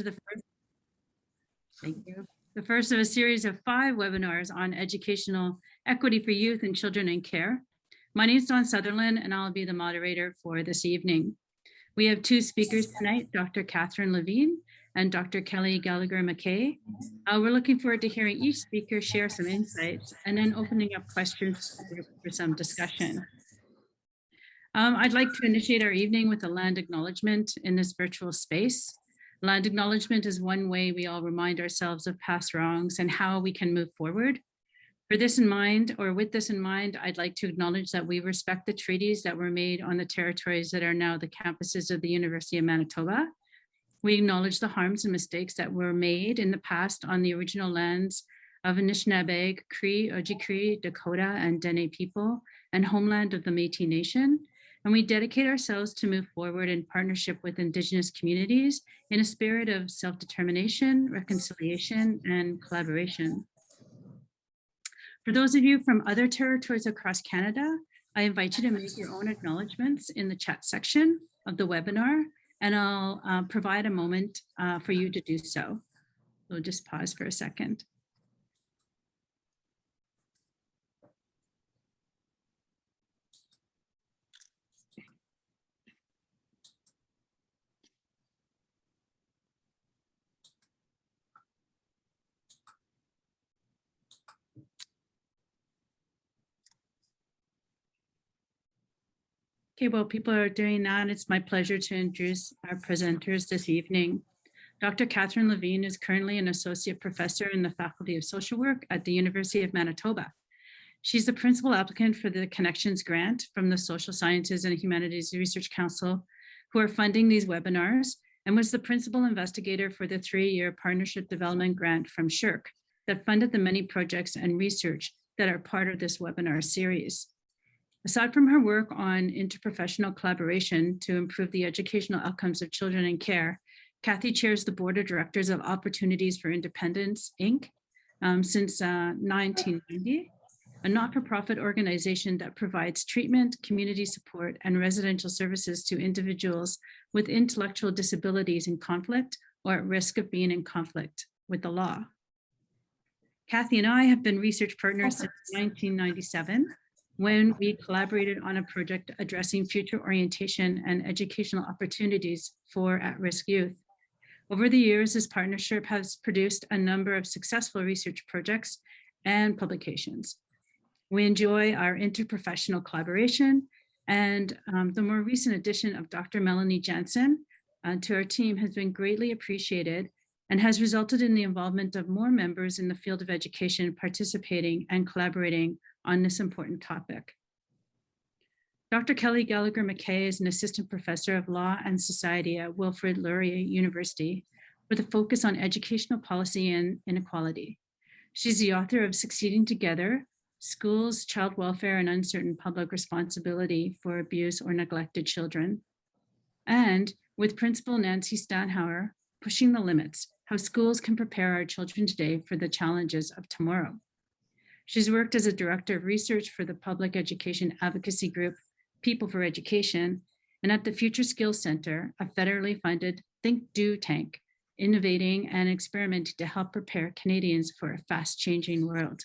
the first, thank you. The first of a series of 5 webinars on educational equity for youth and children in care. My name is Dawn Sutherland, and I'll be the moderator for this evening. We have 2 speakers tonight, Dr. Kathryn Levine and Dr. Kelly Gallagher-Mackay. We're looking forward to hearing each speaker share some insights and then opening up questions for some discussion. I'd like to initiate our evening with a land acknowledgement in this virtual space. Land acknowledgement is one way we all remind ourselves of past wrongs and how we can move forward. With this in mind, I'd like to acknowledge that we respect the treaties that were made on the territories that are now the campuses of the University of Manitoba. We acknowledge the harms and mistakes that were made in the past on the original lands of Anishinaabe, Cree, Ojibwe, Dakota, and Dene people, and homeland of the Métis Nation. And we dedicate ourselves to move forward in partnership with Indigenous communities in a spirit of self-determination, reconciliation, and collaboration. For those of you from other territories across Canada, I invite you to make your own acknowledgements in the chat section of the webinar, and I'll provide a moment for you to do so. We'll just pause for a second. Okay, while people are doing that, it's my pleasure to introduce our presenters this evening. Dr. Kathryn Levine is currently an associate professor in the Faculty of Social Work at the University of Manitoba. She's the principal applicant for the Connections Grant from the Social Sciences and Humanities Research Council, who are funding these webinars, and was the principal investigator for the 3-year Partnership Development Grant from SSHRC that funded the many projects and research that are part of this webinar series. Aside from her work on interprofessional collaboration to improve the educational outcomes of children in care, Kathy chairs the board of directors of Opportunities for Independence, Inc. Since 1990, a not-for-profit organization that provides treatment, community support, and residential services to individuals with intellectual disabilities in conflict or at risk of being in conflict with the law. Kathy and I have been research partners since 1997, when we collaborated on a project addressing future orientation and educational opportunities for at-risk youth. Over the years, this partnership has produced a number of successful research projects and publications. We enjoy our interprofessional collaboration, and the more recent addition of Dr. Melanie Jansen to our team has been greatly appreciated and has resulted in the involvement of more members in the field of education participating and collaborating on this important topic. Dr. Kelly Gallagher-Mackay is an assistant professor of law and society at Wilfrid Laurier University with a focus on educational policy and inequality. She's the author of Succeeding Together, Schools, Child Welfare, and Uncertain Public Responsibility for Abused or Neglected Children. And with Principal Nancy Stanhauer, Pushing the Limits, How Schools Can Prepare Our Children Today for the Challenges of Tomorrow. She's worked as a director of research for the public education advocacy group, People for Education, and at the Future Skills Center, a federally funded Think Do tank, innovating and experimenting to help prepare Canadians for a fast-changing world.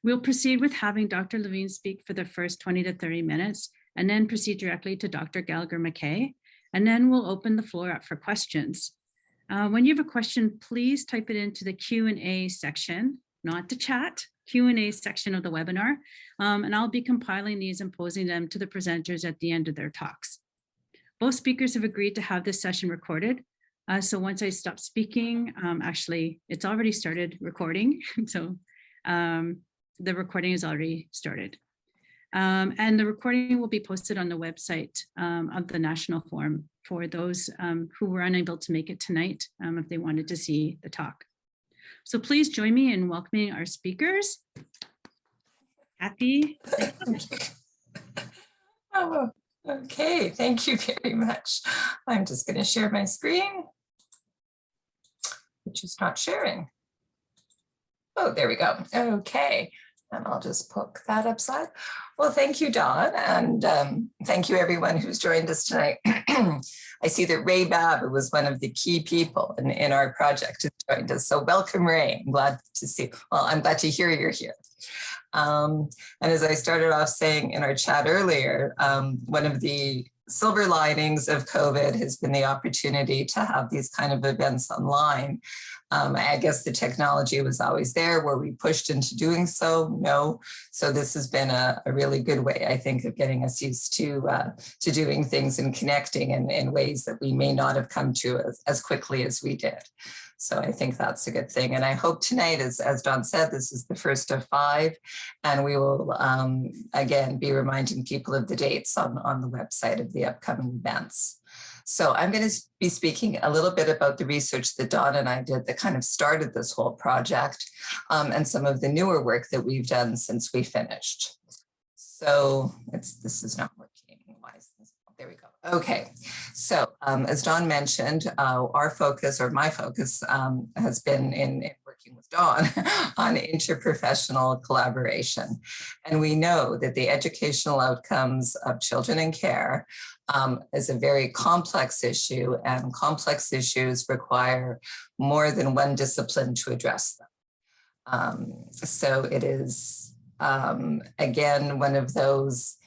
We'll proceed with having Dr. Levine speak for the first 20 to 30 minutes, and then proceed directly to Dr. Gallagher-Mackay, and then we'll open the floor up for questions. When you have a question, please type it into the Q&A section, not the chat, Q&A section of the webinar, and I'll be compiling these and posing them to the presenters at the end of their talks. Both speakers have agreed to have this session recorded, so once I stop speaking, actually, it's already started recording, so the recording is already started. And the recording will be posted on the website of the National Forum for those who were unable to make it tonight if they wanted to see the talk. So please join me in welcoming our speakers. Kathy. Oh, okay, thank you very much. I'm just going to share my screen, which is not sharing. Oh, there we go. Okay, And I'll just poke that upside. Well, thank you, Dawn, and thank you everyone who's joined us tonight. I see that Ray Babb, who was one of the key people in our project, has joined us. So welcome, Ray. I'm glad to see. Well, I'm glad to hear you're here. And as I started off saying in our chat earlier, one of the silver linings of COVID has been the opportunity to have these kind of events online. I guess the technology was always there. Were we pushed into doing so? No. So this has been a really good way, I think, of getting us used to doing things and connecting in ways that we may not have come to as quickly as we did. So I think that's a good thing. And I hope tonight, as Dawn said, this is the first of 5, and we will, again, be reminding people of the dates on the website of the upcoming events. So I'm going to be speaking a little bit about the research that Dawn and I did that kind of started this whole project, and some of the newer work that we've done since we finished. So this is not working. Why is this? There we go. Okay, so as Dawn mentioned, our focus, or my focus, has been in working with Dawn on interprofessional collaboration. And we know that the educational outcomes of children in care is a very complex issue, and complex issues require more than one discipline to address them. So it is, again, one of those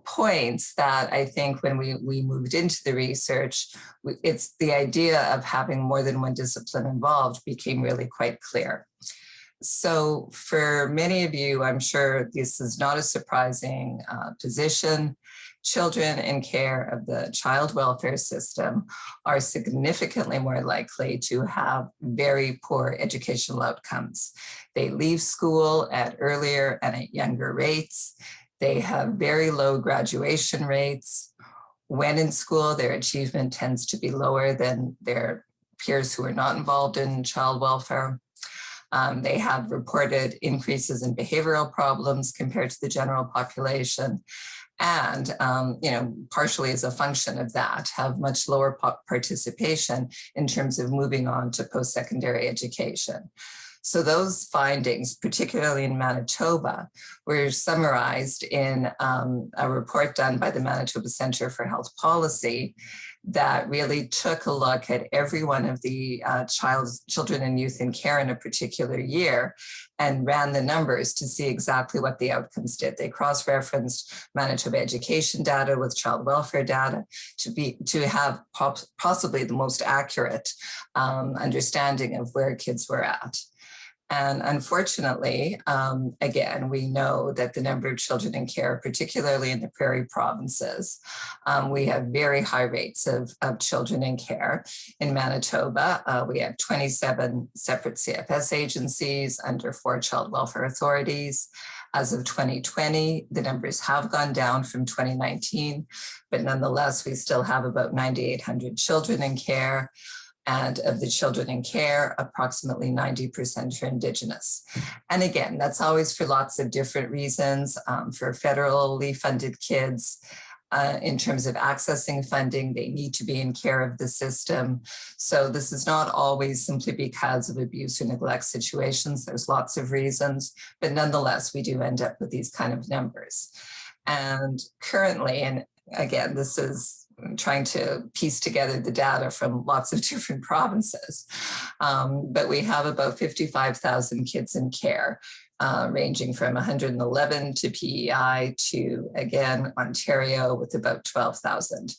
points that I think when we moved into the research, it's the idea of having more than one discipline involved became really quite clear. So for many of you, I'm sure this is not a surprising position. Children in care of the child welfare system are significantly more likely to have very poor educational outcomes. They leave school at earlier and at younger rates. They have very low graduation rates. When in school, their achievement tends to be lower than their peers who are not involved in child welfare. They have reported increases in behavioral problems compared to the general population. And, partially as a function of that, have much lower participation in terms of moving on to post-secondary education. So those findings, particularly in Manitoba, were summarized in a report done by the Manitoba Centre for Health Policy that really took a look at every one of the children and youth in care in a particular year and ran the numbers to see exactly what the outcomes did. They cross-referenced Manitoba education data with child welfare data to have possibly the most accurate understanding of where kids were at. And unfortunately, again, we know that the number of children in care, particularly in the prairie provinces, we have very high rates of children in care. In Manitoba, we have 27 separate CFS agencies under 4 child welfare authorities. As of 2020, the numbers have gone down from 2019, but nonetheless, we still have about 9,800 children in care. And of the children in care, approximately 90% are Indigenous. And again, that's always for lots of different reasons. For federally funded kids, in terms of accessing funding, they need to be in care of the system. So this is not always simply because of abuse or neglect situations. There's lots of reasons, but nonetheless, we do end up with these kind of numbers. And currently, and again, this is trying to piece together the data from lots of different provinces. But we have about 55,000 kids in care, ranging from 111 to PEI to, again, Ontario with about 12,000.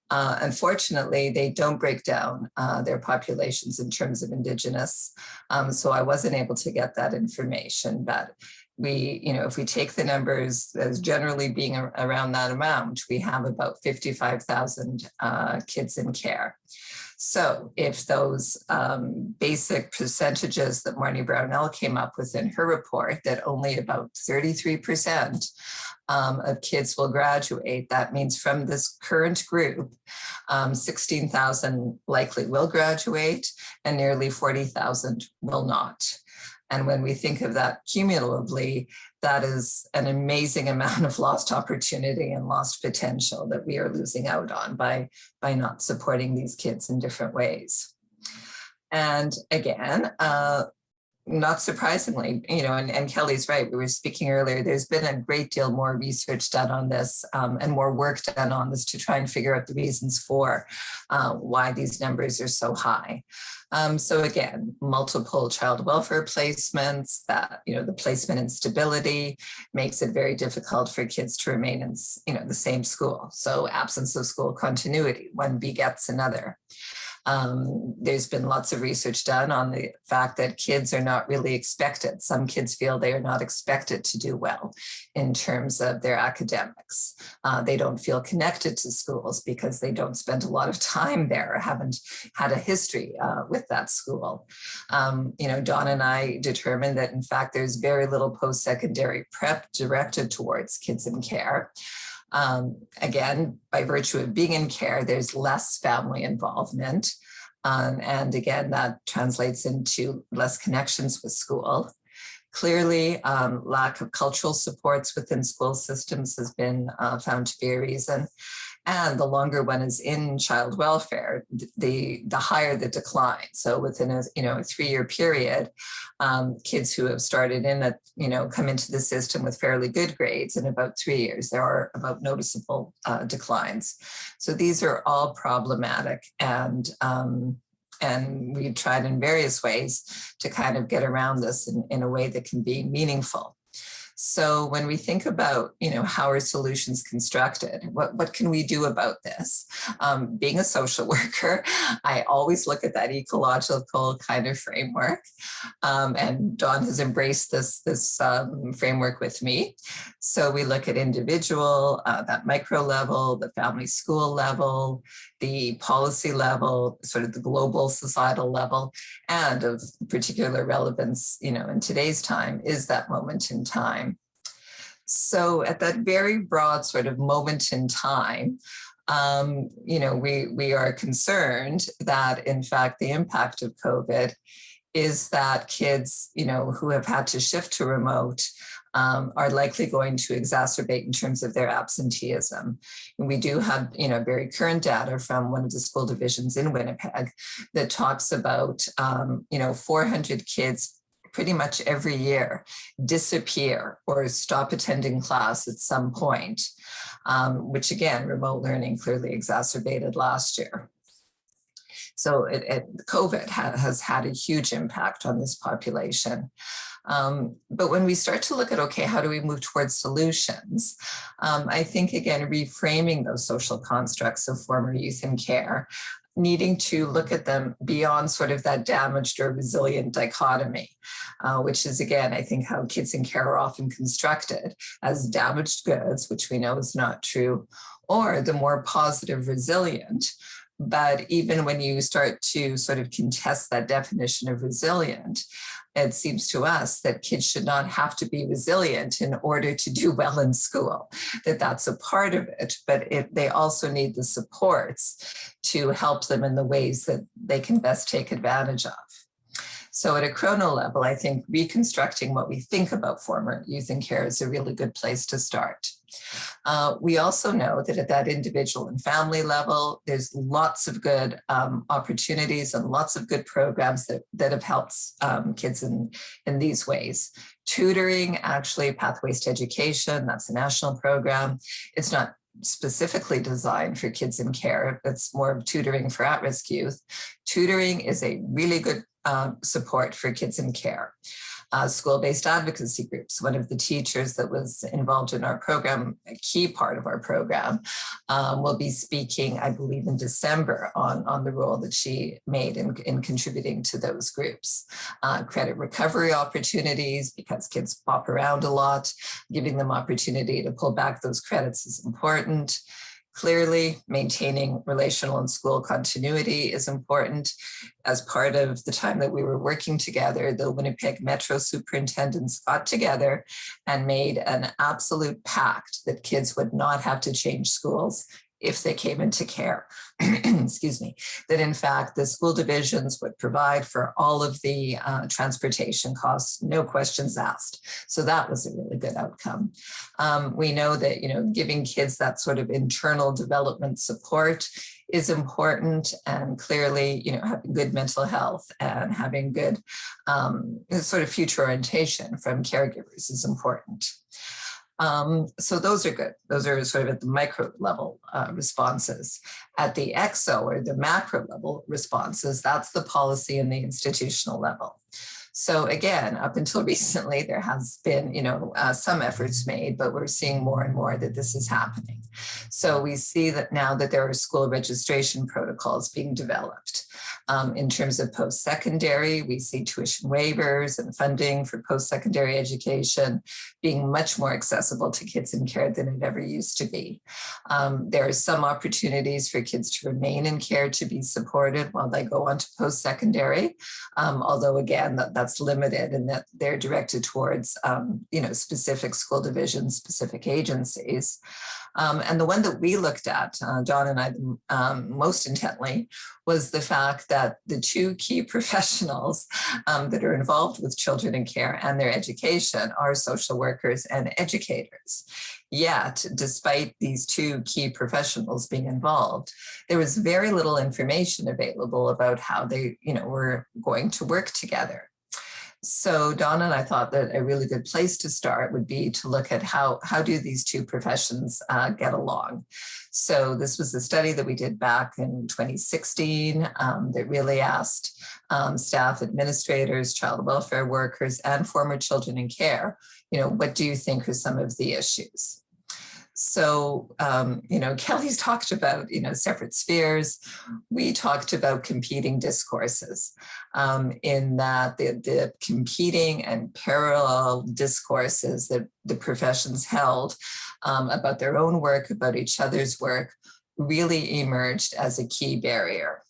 Unfortunately, they don't break down their populations in terms of Indigenous. So I wasn't able to get that information, but if we take the numbers as generally being around that amount, we have about 55,000 kids in care. So if those basic percentages that Marnie Brownell came up with in her report, that only about 33% of kids will graduate, that means from this current group, 16,000 likely will graduate and nearly 40,000 will not. And when we think of that cumulatively, that is an amazing amount of lost opportunity and lost potential that we are losing out on by not supporting these kids in different ways. And again, not surprisingly, and Kelly's right. We were speaking earlier, there's been a great deal more research done on this and more work done on this to try and figure out the reasons for why these numbers are so high. So again, multiple child welfare placements, that, the placement instability makes it very difficult for kids to remain in, the same school. So absence of school continuity, one begets another. There's been lots of research done on the fact that kids are not really expected. Some kids feel they are not expected to do well in terms of their academics. They don't feel connected to schools because they don't spend a lot of time there or haven't had a history with that school. Dawn and I determined that, in fact, there's very little post-secondary prep directed towards kids in care. Again, by virtue of being in care, there's less family involvement. And again, that translates into less connections with school. Clearly, lack of cultural supports within school systems has been found to be a reason. And the longer one is in child welfare, the higher the decline. So within a 3-year period, kids who have started in come into the system with fairly good grades in about 3 years, there are about noticeable declines. So these are all problematic, and we tried in various ways to kind of get around this in a way that can be meaningful. So when we think about, how are solutions constructed, what can we do about this? Being a social worker, I always look at that ecological kind of framework. And Dawn has embraced this framework with me. So we look at individual, that micro level, the family school level, the policy level, sort of the global societal level, and of particular relevance, in today's time is that moment in time. So at that very broad sort of moment in time, we are concerned that, in fact, the impact of COVID is that kids, who have had to shift to remote are likely going to exacerbate in terms of their absenteeism. And we do have, very current data from one of the school divisions in Winnipeg that talks about, 400 kids pretty much every year disappear or stop attending class at some point, which again, remote learning clearly exacerbated last year. So COVID has had a huge impact on this population. But when we start to look at, okay, how do we move towards solutions? I think, again, reframing those social constructs of former youth in care, needing to look at them beyond sort of that damaged or resilient dichotomy, which is, again, I think how kids in care are often constructed as damaged goods, which we know is not true, or the more positive resilient. But even when you start to sort of contest that definition of resilient, it seems to us that kids should not have to be resilient in order to do well in school, that's a part of it, but they also need the supports to help them in the ways that they can best take advantage of. So at a chrono level, I think reconstructing what we think about former youth in care is a really good place to start. We also know that at that individual and family level, there's lots of good opportunities and lots of good programs that have helped kids in these ways. Tutoring, actually, Pathways to Education, that's a national program. It's not specifically designed for kids in care. It's more of tutoring for at-risk youth. Tutoring is a really good support for kids in care. School-based advocacy groups. One of the teachers that was involved in our program, a key part of our program, will be speaking, I believe, in December on the role that she made in contributing to those groups. Credit recovery opportunities, because kids pop around a lot, giving them opportunity to pull back those credits is important. Clearly, maintaining relational and school continuity is important. As part of the time that we were working together, the Winnipeg Metro superintendents got together and made an absolute pact that kids would not have to change schools if they came into care. Excuse me, that in fact the school divisions would provide for all of the transportation costs, no questions asked. So that was a really good outcome. We know that, giving kids that sort of internal development support is important, and clearly, having good mental health and having good sort of future orientation from caregivers is important. So those are good. Those are sort of at the micro level responses. At the exo or the macro level responses, that's the policy and the institutional level. So again, up until recently, there has been, some efforts made, but we're seeing more and more that this is happening. So we see that now that there are school registration protocols being developed. In terms of post-secondary, we see tuition waivers and funding for post-secondary education being much more accessible to kids in care than it ever used to be. There are some opportunities for kids to remain in care to be supported while they go on to post-secondary, although again, that's limited and that they're directed towards, specific school divisions, specific agencies. And the one that we looked at, John and I, most intently, was the fact that the two key professionals that are involved with children in care and their education are social workers and educators. Yet, despite these two key professionals being involved, there was very little information available about how they, were going to work together. So Donna and I thought that a really good place to start would be to look at how do these two professions get along. So this was a study that we did back in 2016 that really asked staff, administrators, child welfare workers, and former children in care, what do you think are some of the issues? So, Kelly's talked about, separate spheres. We talked about competing discourses in that the competing and parallel discourses that the professions held about their own work, about each other's work, really emerged as a key barrier.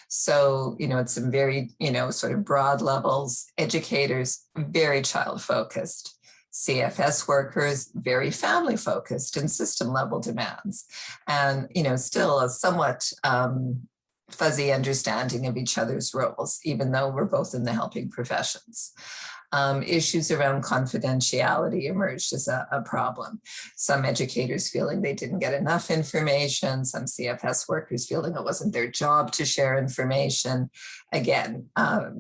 So, at some very, sort of broad levels, educators, very child focused. CFS workers, very family focused and system level demands, and still a somewhat fuzzy understanding of each other's roles, even though we're both in the helping professions. Issues around confidentiality emerged as a problem. Some educators feeling they didn't get enough information, some CFS workers feeling it wasn't their job to share information. Again,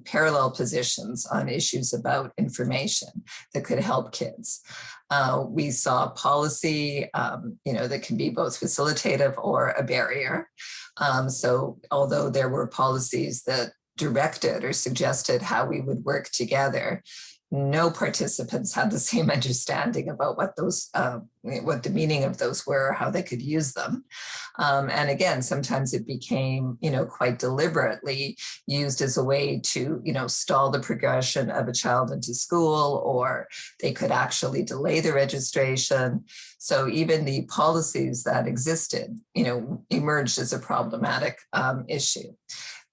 parallel positions on issues about information that could help kids. We saw policy, that can be both facilitative or a barrier. So although there were policies that directed or suggested how we would work together, no participants had the same understanding about what those, what the meaning of those were, how they could use them. And again, sometimes it became, quite deliberately used as a way to, stall the progression of a child into school, or they could actually delay the registration. So even the policies that existed, emerged as a problematic issue.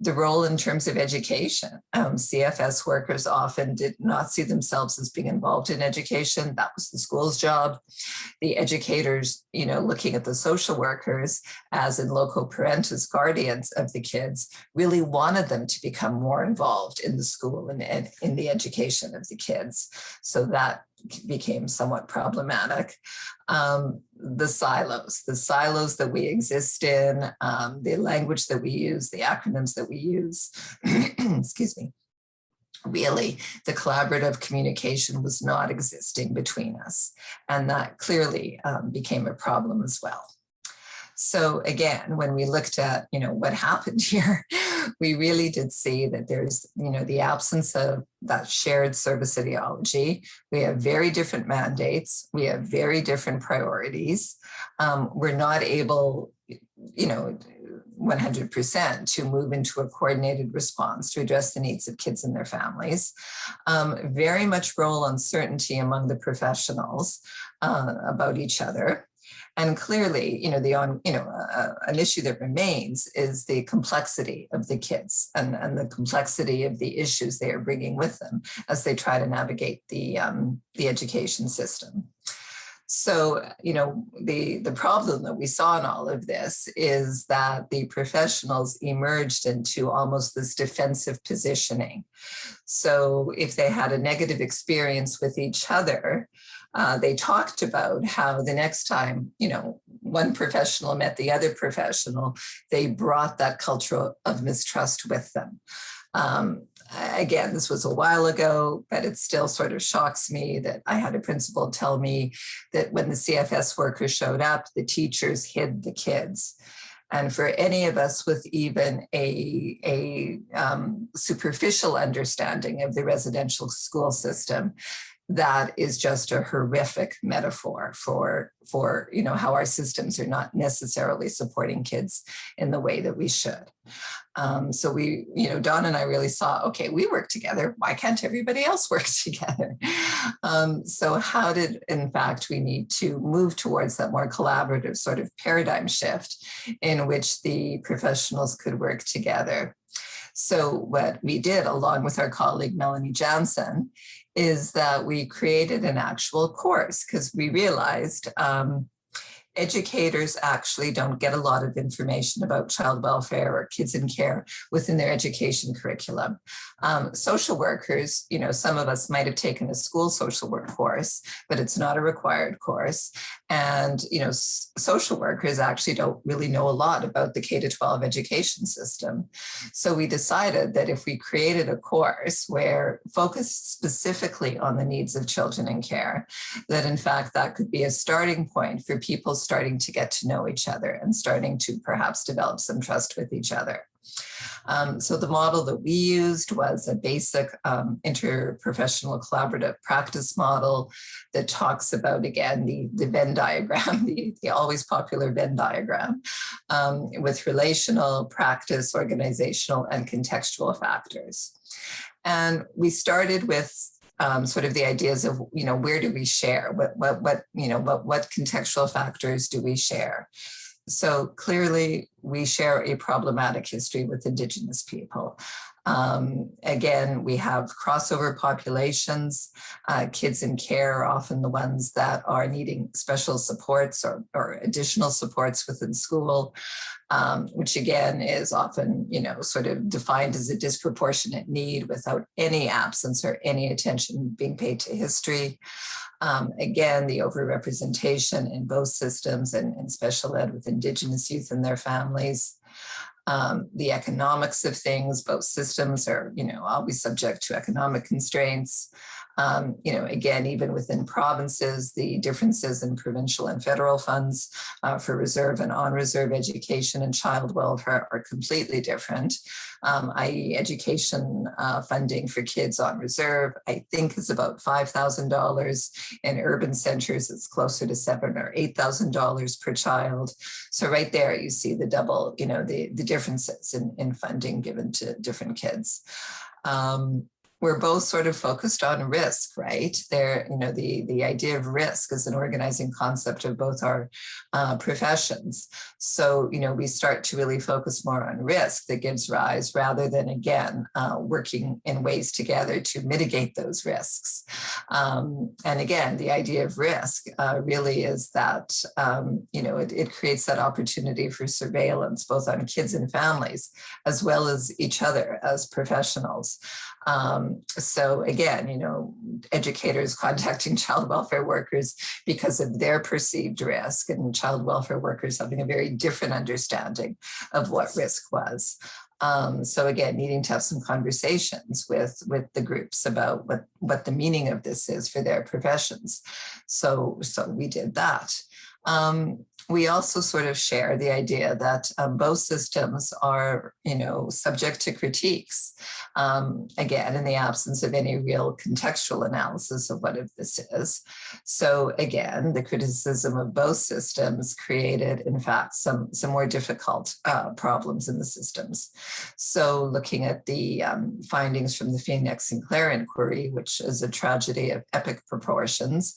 The role in terms of education, CFS workers often did not see themselves as being involved in education. That was the school's job. The educators, looking at the social workers as in loco parentis guardians of the kids, really wanted them to become more involved in the school and in the education of the kids. So that became somewhat problematic. The silos that we exist in, the language that we use, the acronyms that we use, excuse me, really the collaborative communication was not existing between us. And that clearly became a problem as well. So again, when we looked at, what happened here, we really did see that there's, the absence of that shared service ideology. We have very different mandates. We have very different priorities. We're not able, 100% to move into a coordinated response to address the needs of kids and their families. Very much role uncertainty among the professionals about each other. And clearly, an issue that remains is the complexity of the kids and the complexity of the issues they are bringing with them as they try to navigate the education system. So, the problem that we saw in all of this is that the professionals emerged into almost this defensive positioning. So if they had a negative experience with each other, they talked about how the next time, one professional met the other professional, they brought that culture of mistrust with them. Again, this was a while ago, but it still sort of shocks me that I had a principal tell me that when the CFS workers showed up, the teachers hid the kids. And for any of us with even a superficial understanding of the residential school system, that is just a horrific metaphor for how our systems are not necessarily supporting kids in the way that we should. So we, Dawn and I really saw, okay, we work together. Why can't everybody else work together? So how did, in fact, we need to move towards that more collaborative sort of paradigm shift in which the professionals could work together? So what we did, along with our colleague Melanie Jansen, is that we created an actual course because we realized educators actually don't get a lot of information about child welfare or kids in care within their education curriculum. Social workers, some of us might have taken a school social work course, but it's not a required course. And, social workers actually don't really know a lot about the K-12 education system. So we decided that if we created a course where focused specifically on the needs of children in care, that in fact, that could be a starting point for people starting to get to know each other and starting to perhaps develop some trust with each other. So the model that we used was a basic interprofessional collaborative practice model that talks about, again, the Venn diagram, the always popular Venn diagram, with relational, practice, organizational, and contextual factors. And we started with sort of the ideas of, where do we share? What contextual factors do we share? So clearly we share a problematic history with Indigenous people. Again, we have crossover populations. Kids in care are often the ones that are needing special supports or additional supports within school, which again is often, sort of defined as a disproportionate need without any absence or any attention being paid to history. Again, the overrepresentation in both systems and in special ed with Indigenous youth and their families. The economics of things, both systems are, always subject to economic constraints. Again, even within provinces, the differences in provincial and federal funds for reserve and on-reserve education and child welfare are completely different. I.e. education funding for kids on reserve, I think is about $5,000. In urban centers, it's closer to $7,000 or $8,000 per child. So right there, you see the double, the differences in funding given to different kids. We're both sort of focused on risk, right? There, the idea of risk is an organizing concept of both our professions. So, we start to really focus more on risk that gives rise rather than, again, working in ways together to mitigate those risks. And again, the idea of risk really is that, it creates that opportunity for surveillance, both on kids and families, as well as each other as professionals. So again, educators contacting child welfare workers because of their perceived risk, and child welfare workers having a very different understanding of what risk was. So again, needing to have some conversations with the groups about what the meaning of this is for their professions. So we did that. We also sort of share the idea that both systems are, subject to critiques, again, in the absence of any real contextual analysis of what this is. So again, the criticism of both systems created, in fact, some more difficult problems in the systems. So looking at the findings from the Phoenix Sinclair inquiry, which is a tragedy of epic proportions,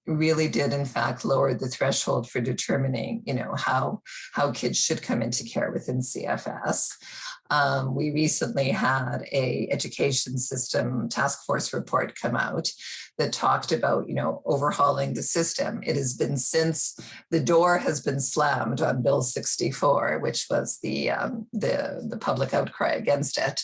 really did in fact lower the threshold for determining, how kids should come into care within CFS. We recently had a education system task force report come out that talked about, overhauling the system. It has been since the door has been slammed on Bill 64, which was the public outcry against it.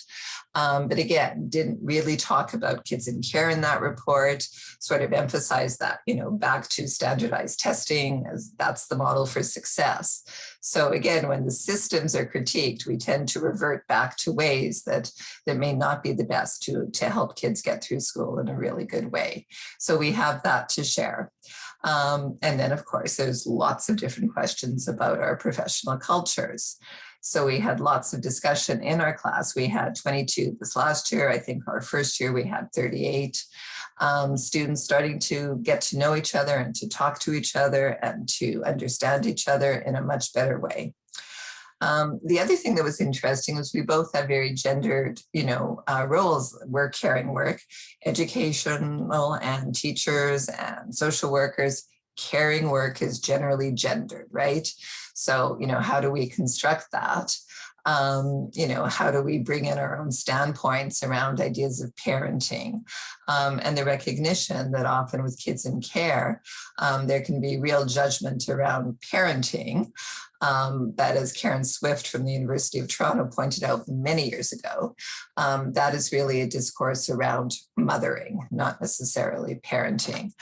But again, didn't really talk about kids in care in that report, sort of emphasized that, back to standardized testing, as that's the model for success. So again, when the systems are critiqued, we tend to revert back to ways that may not be the best to help kids get through school in a really good way. So we have that to share. And then, of course, there's lots of different questions about our professional cultures. So we had lots of discussion in our class. We had 22 this last year. I think our first year we had 38 students starting to get to know each other and to talk to each other and to understand each other in a much better way. The other thing that was interesting was we both have very gendered, roles. We're caring work, educational and teachers and social workers. Caring work is generally gendered, right? So, how do we construct that? How do we bring in our own standpoints around ideas of parenting, and the recognition that often with kids in care, there can be real judgment around parenting. That, as Karen Swift from the University of Toronto pointed out many years ago, that is really a discourse around mothering, not necessarily parenting.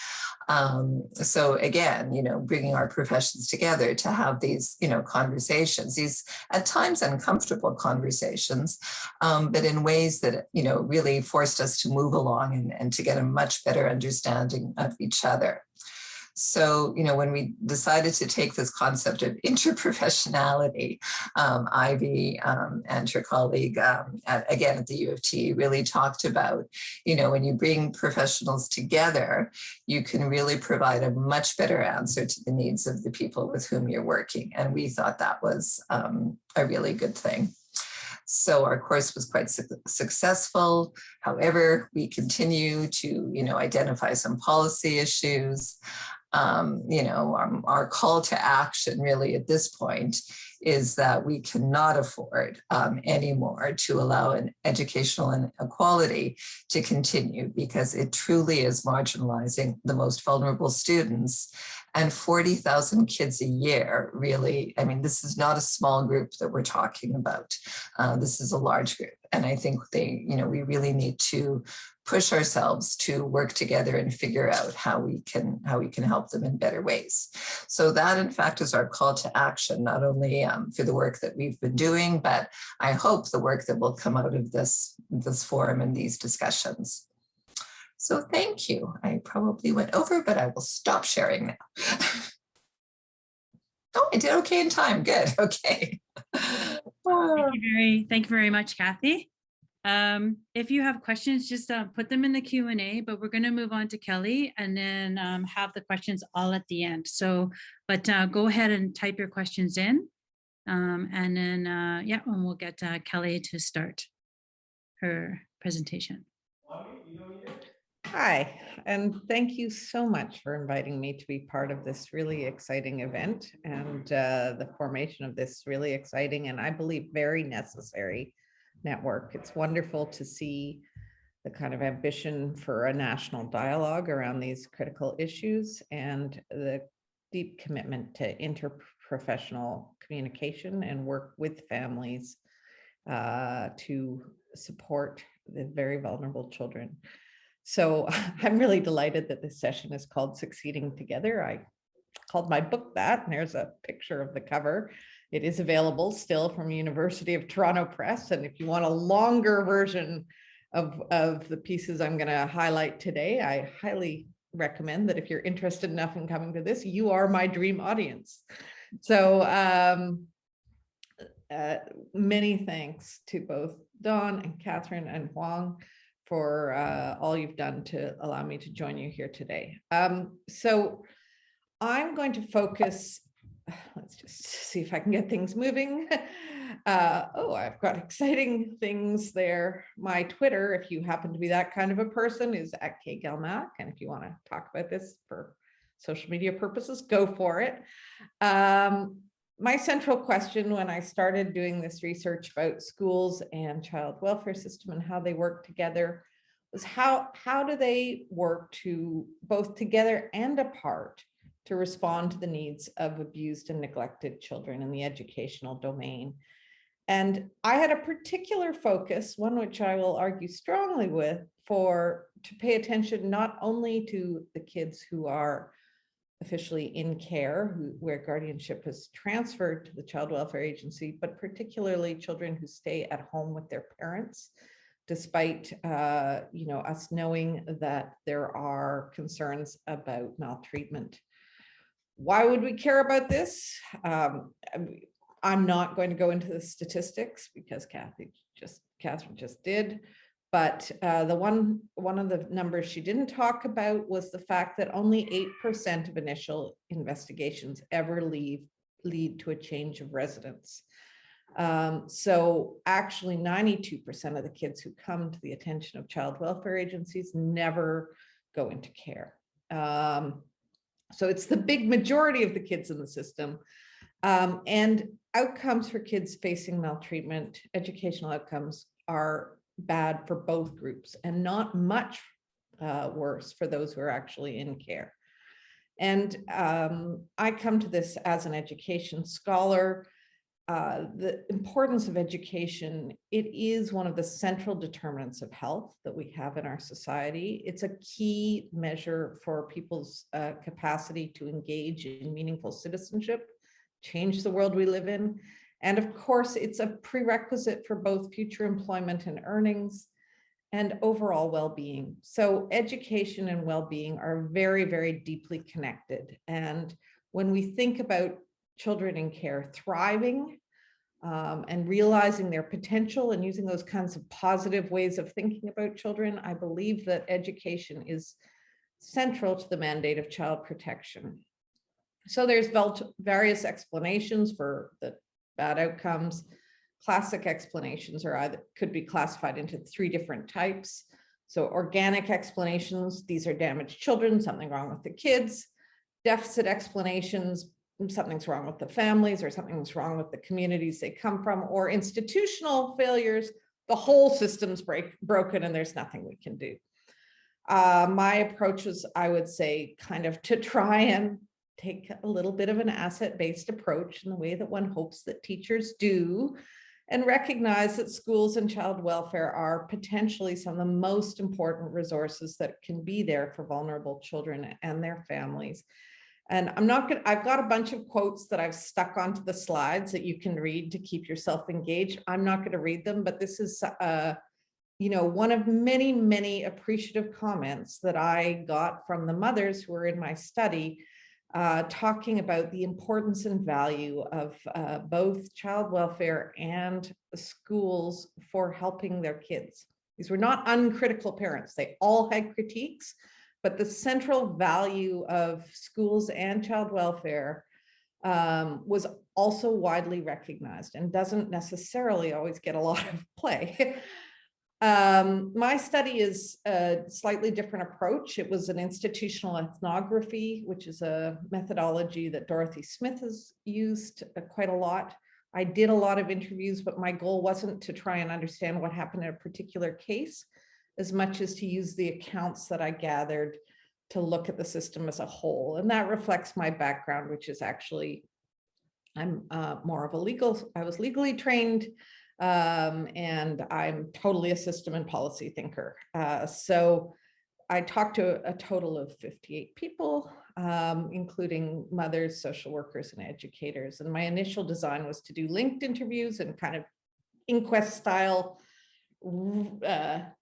So again, bringing our professions together to have these, conversations, these at times uncomfortable conversations, but in ways that, really forced us to move along and to get a much better understanding of each other. So, when we decided to take this concept of interprofessionality, Ivy and her colleague, again at the U of T, really talked about, when you bring professionals together, you can really provide a much better answer to the needs of the people with whom you're working. And we thought that was a really good thing. So our course was quite successful. However, we continue to, identify some policy issues. Our call to action really at this point is that we cannot afford anymore to allow an educational inequality to continue, because it truly is marginalizing the most vulnerable students. And 40,000 kids a year, really, this is not a small group that we're talking about. This is a large group. And I think we really need to push ourselves to work together and figure out how we can help them in better ways. So that, in fact, is our call to action, not only for the work that we've been doing, but I hope the work that will come out of this forum and these discussions. So thank you. I probably went over, but I will stop sharing now. Oh, I did okay in time. Good. Okay. Thank you very much, Kathy. If you have questions, just put them in the Q&A, but we're going to move on to Kelly and then have the questions all at the end. So, but go ahead and type your questions in, and then, and we'll get Kelly to start her presentation. Hi, and thank you so much for inviting me to be part of this really exciting event and the formation of this really exciting and I believe very necessary network. It's wonderful to see the kind of ambition for a national dialogue around these critical issues and the deep commitment to interprofessional communication and work with families to support the very vulnerable children. So I'm really delighted that this session is called Succeeding Together. I called my book that, and there's a picture of the cover. It is available still from University of Toronto Press. And if you want a longer version of the pieces I'm going to highlight today, I highly recommend that if you're interested enough in coming to this, you are my dream audience. So many thanks to both Dawn and Kathryn and Huang for all you've done to allow me to join you here today. So I'm going to focus, let's just see if I can get things moving. I've got exciting things there. My Twitter, if you happen to be that kind of a person, is @Gallagher-Mackay. And if you want to talk about this for social media purposes, go for it. My central question when I started doing this research about schools and child welfare system and how they work together was how do they work to both together and apart to respond to the needs of abused and neglected children in the educational domain. And I had a particular focus, one which I will argue strongly with, to pay attention not only to the kids who are officially in care, where guardianship is transferred to the child welfare agency, but particularly children who stay at home with their parents, despite us knowing that there are concerns about maltreatment. Why would we care about this? I'm not going to go into the statistics because Kathryn just did. But one of the numbers she didn't talk about was the fact that only 8% of initial investigations ever lead to a change of residence. So actually 92% of the kids who come to the attention of child welfare agencies never go into care. So it's the big majority of the kids in the system. And outcomes for kids facing maltreatment, educational outcomes, are bad for both groups and not much worse for those who are actually in care. And I come to this as an education scholar. The importance of education, it is one of the central determinants of health that we have in our society. It's a key measure for people's capacity to engage in meaningful citizenship, change the world we live in. And of course, it's a prerequisite for both future employment and earnings and overall well-being. So education and well-being are very, very deeply connected. And when we think about children in care thriving and realizing their potential and using those kinds of positive ways of thinking about children, I believe that education is central to the mandate of child protection. So there's various explanations for the bad outcomes. Classic explanations could be classified into 3 different types. So organic explanations, these are damaged children, something wrong with the kids. Deficit explanations, something's wrong with the families or something's wrong with the communities they come from. Or institutional failures, the whole system's broken and there's nothing we can do. My approach was, I would say, kind of to try and take a little bit of an asset-based approach in the way that one hopes that teachers do, and recognize that schools and child welfare are potentially some of the most important resources that can be there for vulnerable children and their families. And I've got a bunch of quotes that I've stuck onto the slides that you can read to keep yourself engaged. I'm not going to read them, but this is one of many, many appreciative comments that I got from the mothers who were in my study, talking about the importance and value of both child welfare and schools for helping their kids. These were not uncritical parents. They all had critiques, but the central value of schools and child welfare was also widely recognized and doesn't necessarily always get a lot of play. My study is a slightly different approach. It was an institutional ethnography, which is a methodology that Dorothy Smith has used quite a lot. I did a lot of interviews, but my goal wasn't to try and understand what happened in a particular case, as much as to use the accounts that I gathered to look at the system as a whole. And that reflects my background, which is actually, I'm more of I was legally trained, and I'm totally a system and policy thinker. So I talked to a total of 58 people, including mothers, social workers, and educators. And my initial design was to do linked interviews and kind of inquest style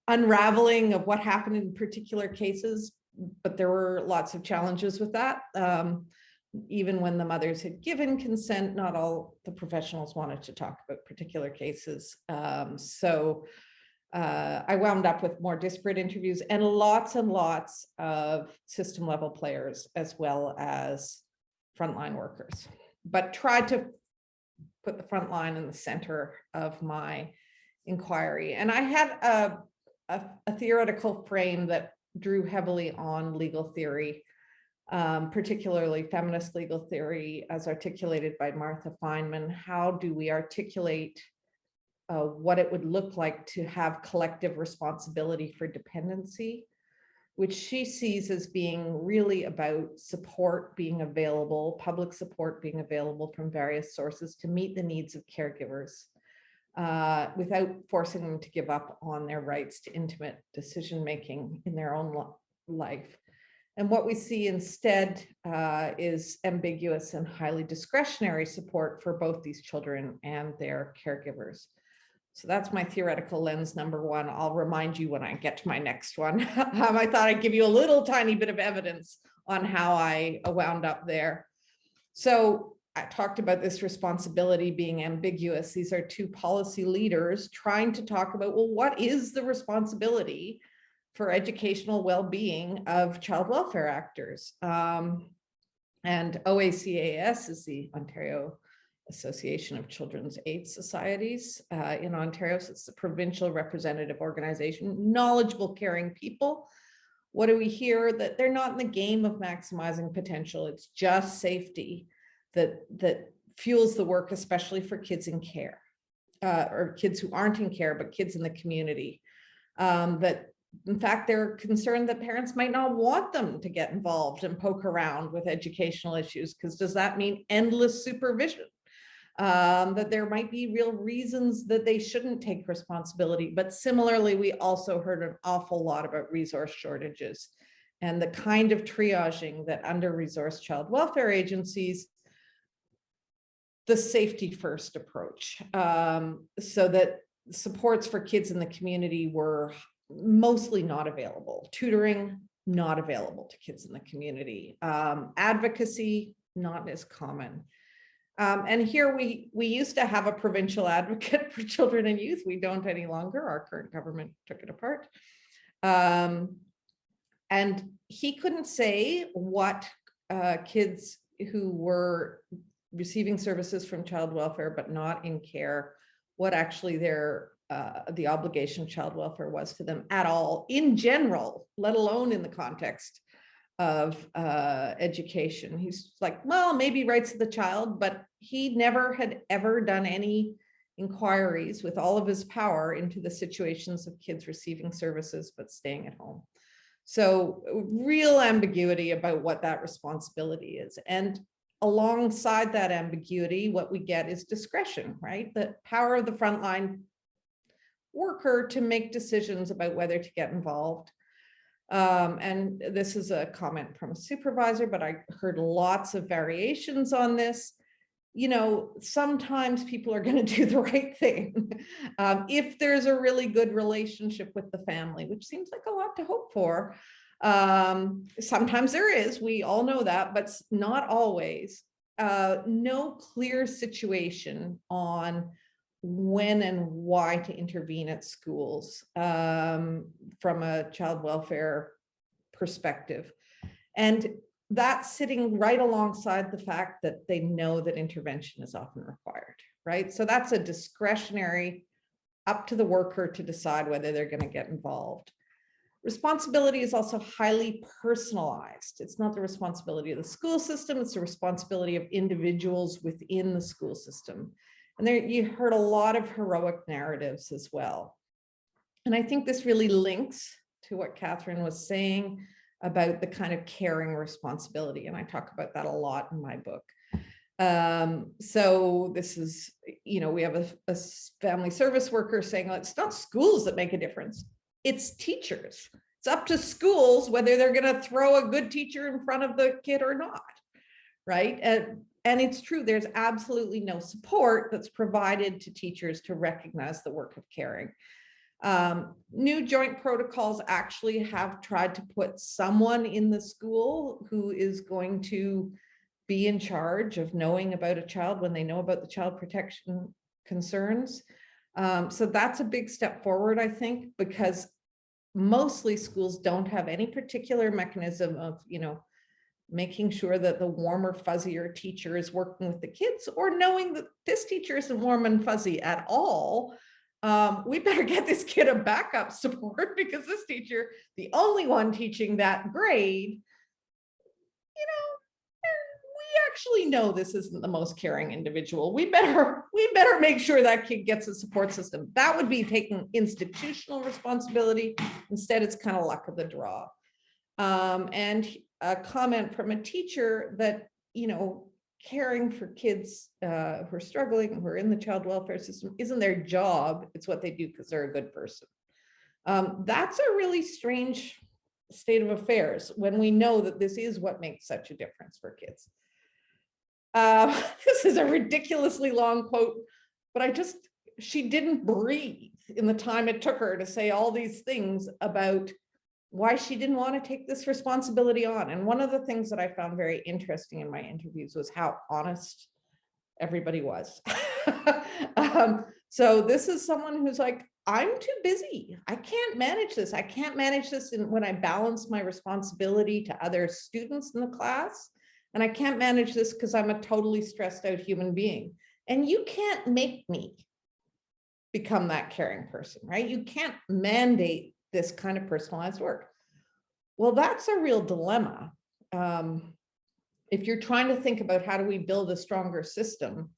unraveling of what happened in particular cases. But there were lots of challenges with that. Even when the mothers had given consent, not all the professionals wanted to talk about particular cases. So I wound up with more disparate interviews and lots of system level players as well as frontline workers, but tried to put the frontline in the center of my inquiry. And I had a theoretical frame that drew heavily on legal theory. particularly feminist legal theory as articulated by Martha Feynman. How do we articulate what it would look like to have collective responsibility for dependency, which she sees as being really about support being available, public support being available from various sources to meet the needs of caregivers without forcing them to give up on their rights to intimate decision-making in their own life. And what we see instead is ambiguous and highly discretionary support for both these children and their caregivers. So that's my theoretical lens number one. I'll remind you when I get to my next one. I thought I'd give you a little tiny bit of evidence on how I wound up there. So I talked about this responsibility being ambiguous. These are two policy leaders trying to talk about, well, what is the responsibility for educational well-being of child welfare actors? And OACAS is the Ontario Association of Children's Aid Societies in Ontario. So it's the provincial representative organization, knowledgeable, caring people. What do we hear? That they're not in the game of maximizing potential. It's just safety that fuels the work, especially for kids in care or kids who aren't in care, but kids in the community. That in fact, they're concerned that parents might not want them to get involved and poke around with educational issues, because does that mean endless supervision? That there might be real reasons that they shouldn't take responsibility. But similarly, we also heard an awful lot about resource shortages and the kind of triaging that under-resourced child welfare agencies, the safety first approach, so that supports for kids in the community were mostly not available. Tutoring, not available to kids in the community. Advocacy, not as common. And here we used to have a provincial advocate for children and youth. We don't any longer. Our current government took it apart. And he couldn't say what kids who were receiving services from child welfare but not in care, what actually their the obligation of child welfare was to them at all in general, let alone in the context of education. He's like, well, maybe rights of the child, but he never had ever done any inquiries with all of his power into the situations of kids receiving services but staying at home. So real ambiguity about what that responsibility is. And alongside that ambiguity, what we get is discretion, right? The power of the frontline worker to make decisions about whether to get involved. And this is a comment from a supervisor, but I heard lots of variations on this. You know, sometimes people are going to do the right thing if there's a really good relationship with the family, which seems like a lot to hope for. Sometimes there is, we all know that, but not always. No clear situation on when and why to intervene at schools from a child welfare perspective. And that's sitting right alongside the fact that they know that intervention is often required, right? So that's a discretionary, up to the worker to decide whether they're going to get involved. Responsibility is also highly personalized. It's not the responsibility of the school system, it's the responsibility of individuals within the school system. And there you heard a lot of heroic narratives as well. And I think this really links to what Kathryn was saying about the kind of caring responsibility. And I talk about that a lot in my book. So this is, you know, we have a family service worker saying, well, it's not schools that make a difference, it's teachers. It's up to schools whether they're going to throw a good teacher in front of the kid or not, right? And it's true, there's absolutely no support that's provided to teachers to recognize the work of caring. New joint protocols actually have tried to put someone in the school who is going to be in charge of knowing about a child when they know about the child protection concerns. So that's a big step forward, I think, because mostly schools don't have any particular mechanism of, you know, making sure that the warmer, fuzzier teacher is working with the kids, or knowing that this teacher isn't warm and fuzzy at all. We better get this kid a backup support because this teacher, the only one teaching that grade, we actually know this isn't the most caring individual. We better make sure that kid gets a support system. That would be taking institutional responsibility. Instead, it's kind of luck of the draw. And a comment from a teacher that, caring for kids who are struggling, who are in the child welfare system, isn't their job. It's what they do because they're a good person. That's a really strange state of affairs when we know that this is what makes such a difference for kids. This is a ridiculously long quote, but she didn't breathe in the time it took her to say all these things about why she didn't want to take this responsibility on. And one of the things that I found very interesting in my interviews was how honest everybody was. So this is someone who's like, I'm too busy. I can't manage this. I can't manage this when I balance my responsibility to other students in the class. And I can't manage this because I'm a totally stressed out human being. And you can't make me become that caring person, right? You can't mandate this kind of personalized work. Well, that's a real dilemma. If you're trying to think about how do we build a stronger system,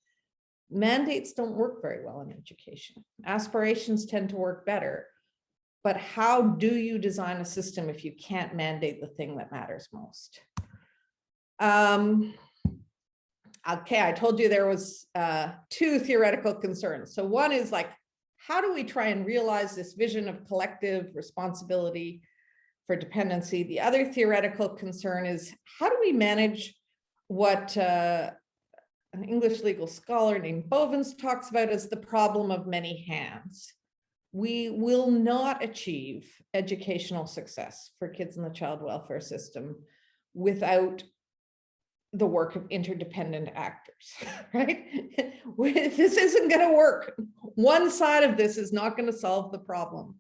mandates don't work very well in education. Aspirations tend to work better. But how do you design a system if you can't mandate the thing that matters most? Okay, I told you there was 2 theoretical concerns. So one is like, how do we try and realize this vision of collective responsibility for dependency? The other theoretical concern is, how do we manage what an English legal scholar named Bovens talks about as the problem of many hands? We will not achieve educational success for kids in the child welfare system without the work of interdependent actors, right? This isn't going to work. One side of this is not going to solve the problem.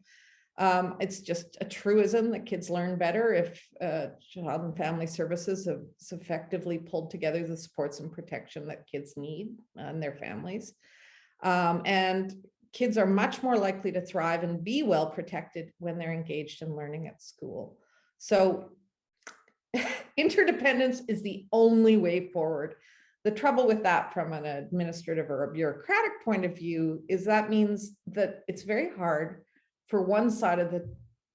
It's just a truism that kids learn better if Child and Family Services have effectively pulled together the supports and protection that kids need and their families. And kids are much more likely to thrive and be well protected when they're engaged in learning at school. So interdependence is the only way forward. The trouble with that from an administrative or a bureaucratic point of view is that means that it's very hard for one side of the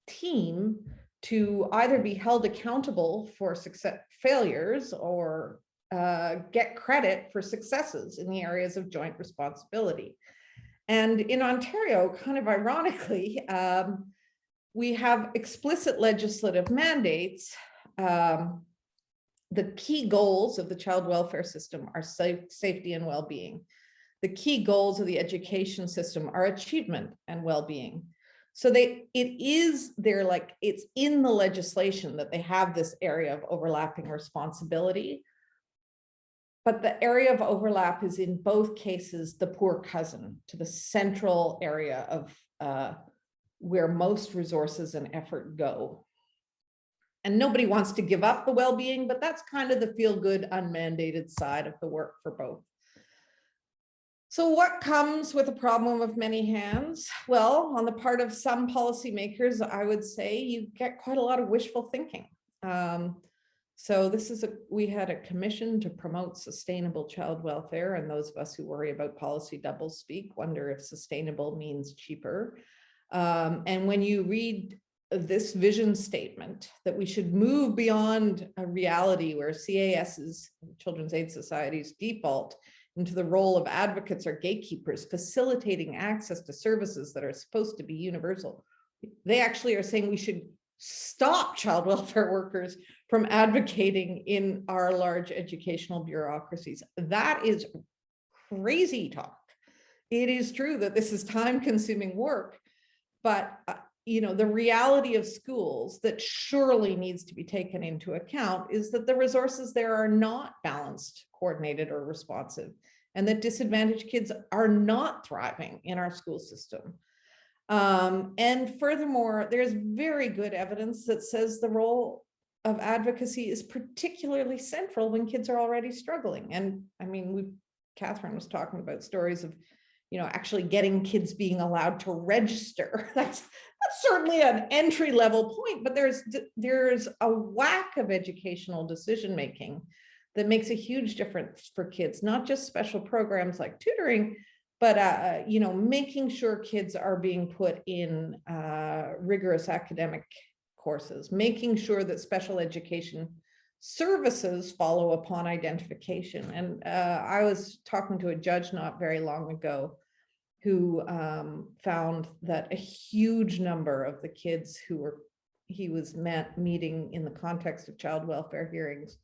team to either be held accountable for failures or get credit for successes in the areas of joint responsibility. And in Ontario, kind of ironically, we have explicit legislative mandates. The key goals of the child welfare system are safety and well-being. The key goals of the education system are achievement and well-being. So it's in the legislation that they have this area of overlapping responsibility. But the area of overlap is in both cases the poor cousin to the central area of where most resources and effort go. And nobody wants to give up the well-being, but that's kind of the feel-good, unmandated side of the work for both. So what comes with a problem of many hands? Well, on the part of some policymakers, I would say you get quite a lot of wishful thinking. So we had a commission to promote sustainable child welfare, and those of us who worry about policy doublespeak wonder if sustainable means cheaper. And when you read this vision statement that we should move beyond a reality where CAS's, Children's Aid Society's, default into the role of advocates or gatekeepers facilitating access to services that are supposed to be universal. They actually are saying we should stop child welfare workers from advocating in our large educational bureaucracies. That is crazy talk. It is true that this is time-consuming work, but the reality of schools that surely needs to be taken into account is that the resources there are not balanced, coordinated, or responsive, and that disadvantaged kids are not thriving in our school system. And furthermore, there's very good evidence that says the role of advocacy is particularly central when kids are already struggling. And I mean, Kathryn was talking about stories of actually getting kids being allowed to register. That's certainly an entry level point, but there's a whack of educational decision making that makes a huge difference for kids, not just special programs like tutoring, but making sure kids are being put in rigorous academic courses, making sure that special education services follow upon identification. And I was talking to a judge not very long ago who found that a huge number of the kids he was meeting in the context of child welfare hearings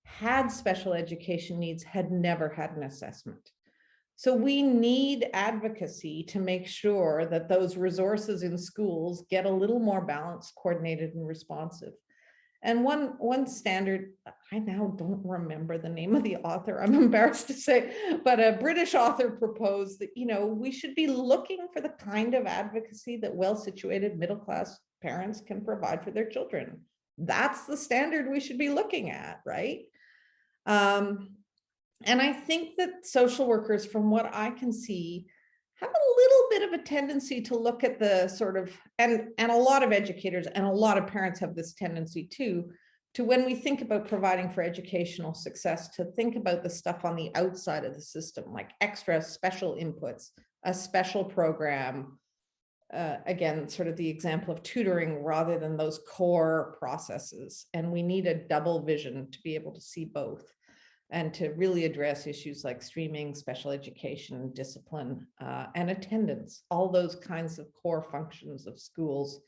had special education needs, had never had an assessment. So we need advocacy to make sure that those resources in schools get a little more balanced, coordinated, and responsive. And one standard, I now don't remember the name of the author, I'm embarrassed to say, but a British author proposed that, we should be looking for the kind of advocacy that well-situated middle-class parents can provide for their children. That's the standard we should be looking at, right? And I think that social workers, from what I can see, have a little bit of a tendency to look at the sort of, and a lot of educators and a lot of parents have this tendency too, to when we think about providing for educational success, to think about the stuff on the outside of the system, like extra special inputs, a special program, again, sort of the example of tutoring rather than those core processes. And we need a double vision to be able to see both, and to really address issues like streaming, special education, discipline, and attendance, all those kinds of core functions of schools.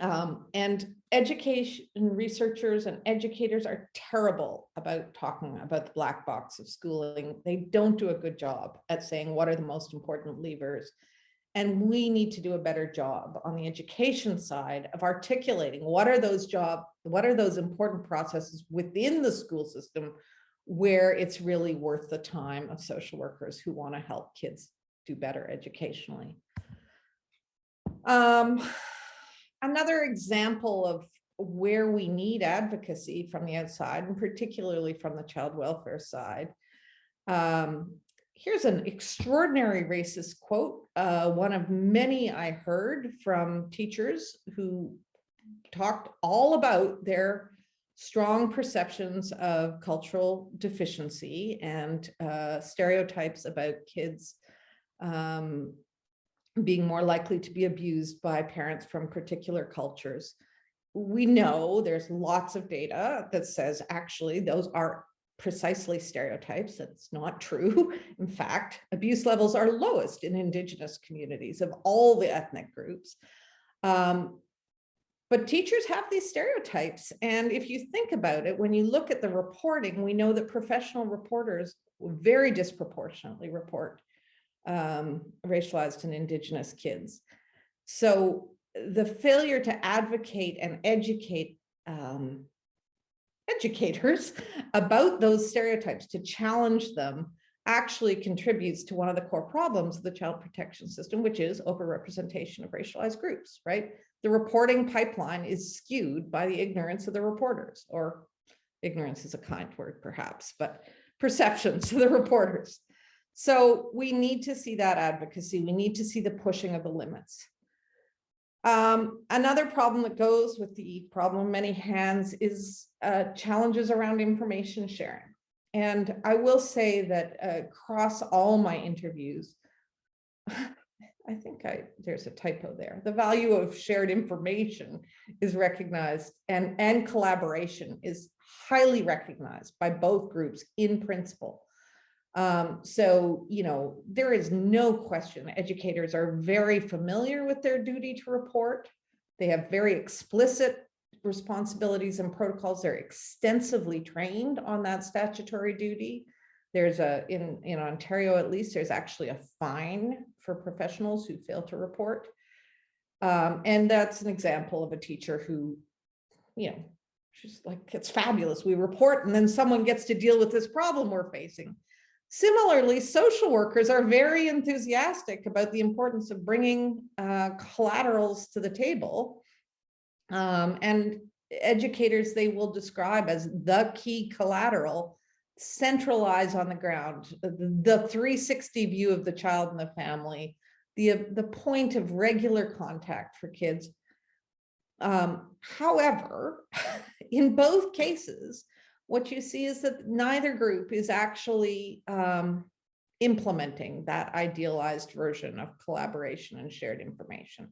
And education researchers and educators are terrible about talking about the black box of schooling. They don't do a good job at saying what are the most important levers. And we need to do a better job on the education side of articulating what are those important processes within the school system where it's really worth the time of social workers who want to help kids do better educationally. Another example of where we need advocacy from the outside, and particularly from the child welfare side, here's an extraordinary racist quote, one of many I heard from teachers who talked all about their strong perceptions of cultural deficiency and stereotypes about kids being more likely to be abused by parents from particular cultures. We know there's lots of data that says actually those are precisely stereotypes. That's not true. In fact, abuse levels are lowest in Indigenous communities of all the ethnic groups. But teachers have these stereotypes. And if you think about it, when you look at the reporting, we know that professional reporters very disproportionately report racialized and Indigenous kids. So the failure to advocate and educate educators about those stereotypes, to challenge them, actually contributes to one of the core problems of the child protection system, which is overrepresentation of racialized groups, right? The reporting pipeline is skewed by the ignorance of the reporters, or ignorance is a kind word perhaps, but perceptions of the reporters. So we need to see that advocacy. We need to see the pushing of the limits. Another problem that goes with the problem of many hands is challenges around information sharing. And I will say that across all my interviews, I think there's a typo there. The value of shared information is recognized, and collaboration is highly recognized by both groups in principle. So, there is no question educators are very familiar with their duty to report. They have very explicit responsibilities and protocols. They're extensively trained on that statutory duty. There's in Ontario, at least, there's actually a fine for professionals who fail to report. And that's an example of a teacher who, she's like, it's fabulous. We report and then someone gets to deal with this problem we're facing. Similarly, social workers are very enthusiastic about the importance of bringing collaterals to the table. And educators, they will describe as the key collateral centralize on the ground the 360 view of the child and the family, the point of regular contact for kids. However, in both cases, what you see is that neither group is actually implementing that idealized version of collaboration and shared information.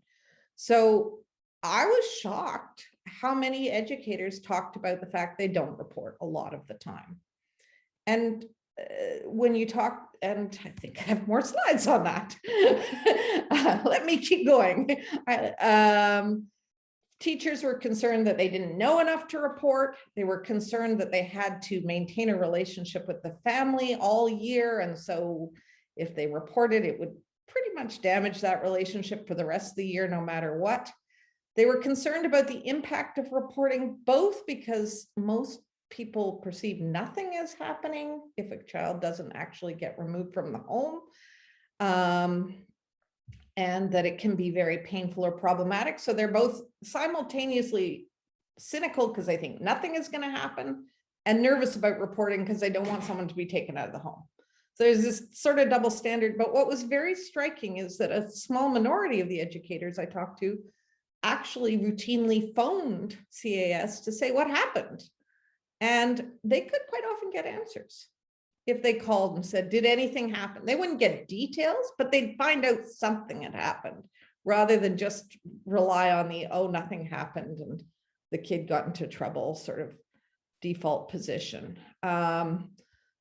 So I was shocked how many educators talked about the fact they don't report a lot of the time. And when you talk, and I think I have more slides on that. Let me keep going. Teachers were concerned that they didn't know enough to report. They were concerned that they had to maintain a relationship with the family all year. And so if they reported, it would pretty much damage that relationship for the rest of the year, no matter what. They were concerned about the impact of reporting, both because most people perceive nothing as happening if a child doesn't actually get removed from the home. And that it can be very painful or problematic. So they're both simultaneously cynical because they think nothing is going to happen, and nervous about reporting because they don't want someone to be taken out of the home. So there's this sort of double standard. But what was very striking is that a small minority of the educators I talked to actually routinely phoned CAS to say what happened. And they could quite often get answers. If they called and said, did anything happen? They wouldn't get details, but they'd find out something had happened rather than just rely on the, oh, nothing happened and the kid got into trouble sort of default position.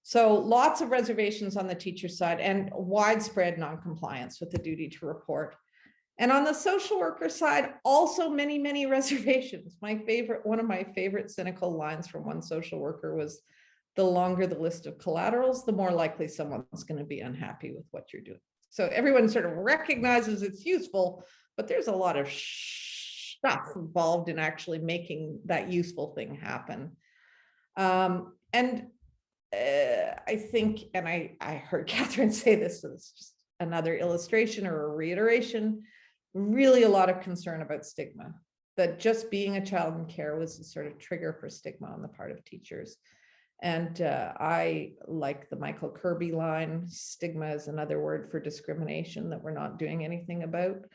So lots of reservations on the teacher side and widespread non-compliance with the duty to report. And on the social worker side, also many, many reservations. One of my favorite cynical lines from one social worker was, the longer the list of collaterals, the more likely someone's going to be unhappy with what you're doing. So everyone sort of recognizes it's useful, but there's a lot of stuff involved in actually making that useful thing happen. I think, and I heard Kathryn say this, so it's just another illustration or a reiteration, really a lot of concern about stigma, that just being a child in care was a sort of trigger for stigma on the part of teachers. And I like the Michael Kirby line, stigma is another word for discrimination that we're not doing anything about.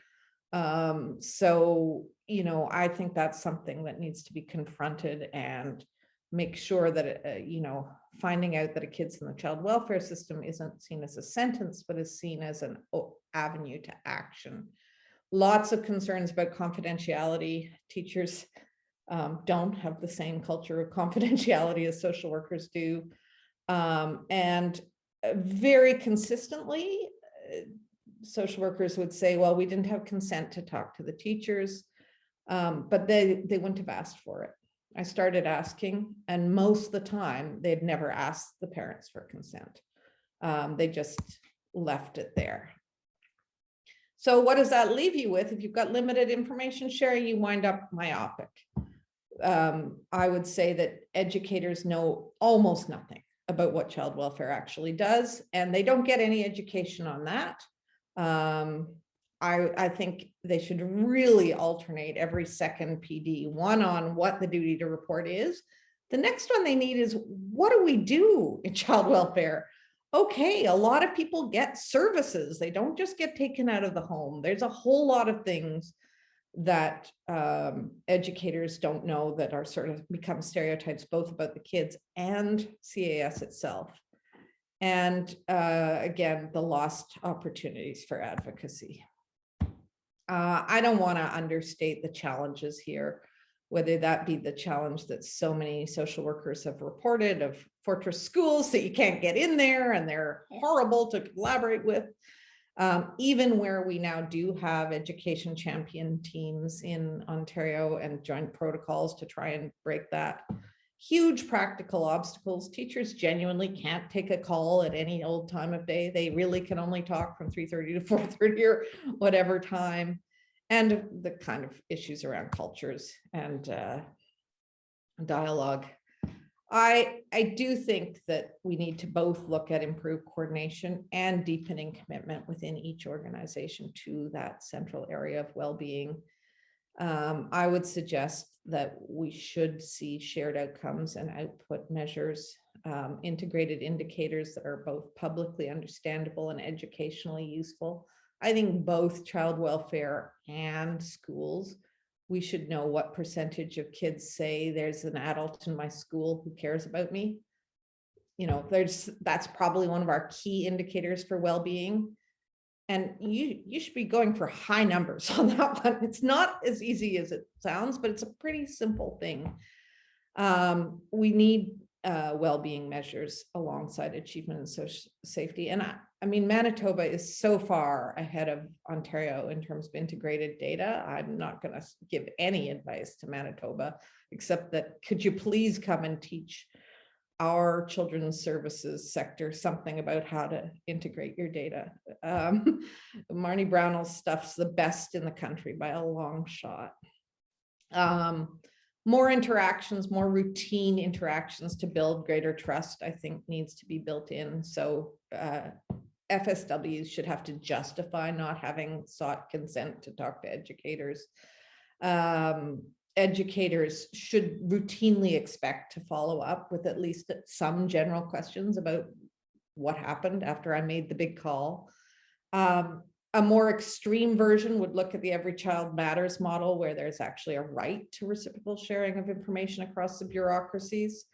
So, you know, I think that's something that needs to be confronted and make sure that, you know, finding out that a kid's in the child welfare system isn't seen as a sentence, but is seen as an avenue to action. Lots of concerns about confidentiality. Teachers don't have the same culture of confidentiality as social workers do. And very consistently, social workers would say, well, we didn't have consent to talk to the teachers, but they wouldn't have asked for it. I started asking, and most of the time, they'd never asked the parents for consent. They just left it there. So what does that leave you with? If you've got limited information sharing, you wind up myopic. I would say that educators know almost nothing about what child welfare actually does, and they don't get any education on that. I think they should really alternate every second PD, one on what the duty to report is. The next one they need is, what do we do in child welfare? Okay, a lot of people get services. They don't just get taken out of the home. There's a whole lot of things that educators don't know that are sort of become stereotypes, both about the kids and CAS itself. And again, the lost opportunities for advocacy. I don't want to understate the challenges here, whether that be the challenge that so many social workers have reported of fortress schools that you can't get in there and they're horrible to collaborate with. Even where we now do have education champion teams in Ontario and joint protocols to try and break that. Huge practical obstacles. Teachers genuinely can't take a call at any old time of day. They really can only talk from 3:30 to 4:30 or whatever time. And the kind of issues around cultures and dialogue. I do think that we need to both look at improved coordination and deepening commitment within each organization to that central area of well-being. I would suggest that we should see shared outcomes and output measures, integrated indicators that are both publicly understandable and educationally useful. I think both child welfare and schools, we should know what percentage of kids say there's an adult in my school who cares about me. You know, that's probably one of our key indicators for well-being. And you should be going for high numbers on that one. It's not as easy as it sounds, but it's a pretty simple thing. We need well-being measures alongside achievement and social safety. And I mean, Manitoba is so far ahead of Ontario in terms of integrated data. I'm not going to give any advice to Manitoba, except that could you please come and teach our children's services sector something about how to integrate your data. Marnie Brownell's stuff's the best in the country by a long shot. More interactions, more routine interactions to build greater trust, I think needs to be built in. So FSWs should have to justify not having sought consent to talk to educators. Educators should routinely expect to follow up with at least some general questions about what happened after I made the big call. A more extreme version would look at the Every Child Matters model, where there's actually a right to reciprocal sharing of information across the bureaucracies.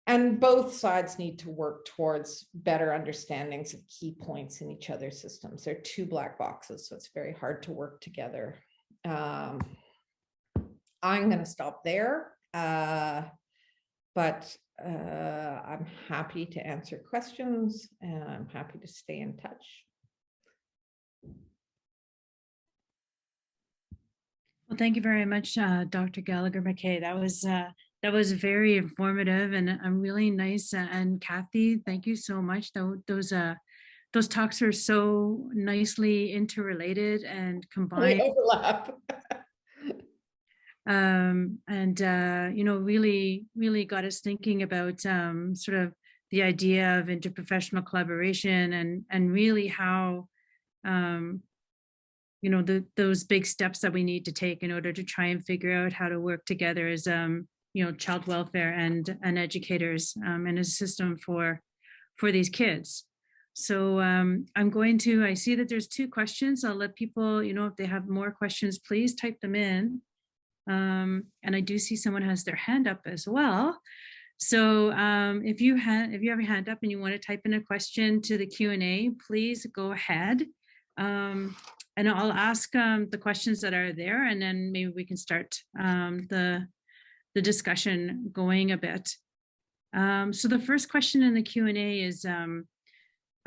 And both sides need to work towards better understandings of key points in each other's systems. They're two black boxes, so it's very hard to work together. I'm going to stop there, but I'm happy to answer questions, and I'm happy to stay in touch. Well, thank you very much, Dr. Gallagher-Mackay. That was very informative and really nice. And Kathy, thank you so much. Those talks are so nicely interrelated and combined. We overlap. You know, really got us thinking about sort of the idea of interprofessional collaboration and really how you know, those big steps that we need to take in order to try and figure out how to work together as you know, child welfare and educators and a system for these kids. So I see that there's 2 questions. I'll let people, you know, if they have more questions, please type them in. And I do see someone has their hand up as well. So if you have your hand up and you want to type in a question to the Q&A, please go ahead. And I'll ask the questions that are there, and then maybe we can start the discussion going a bit. So the first question in the Q&A is,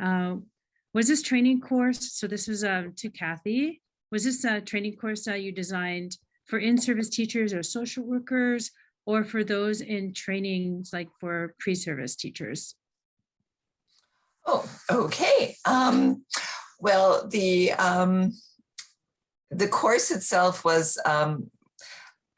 was this training course, so this was to Kathy, was this a training course you designed for in-service teachers or social workers, or for those in trainings like for pre-service teachers? Oh, okay. Well, the course itself was an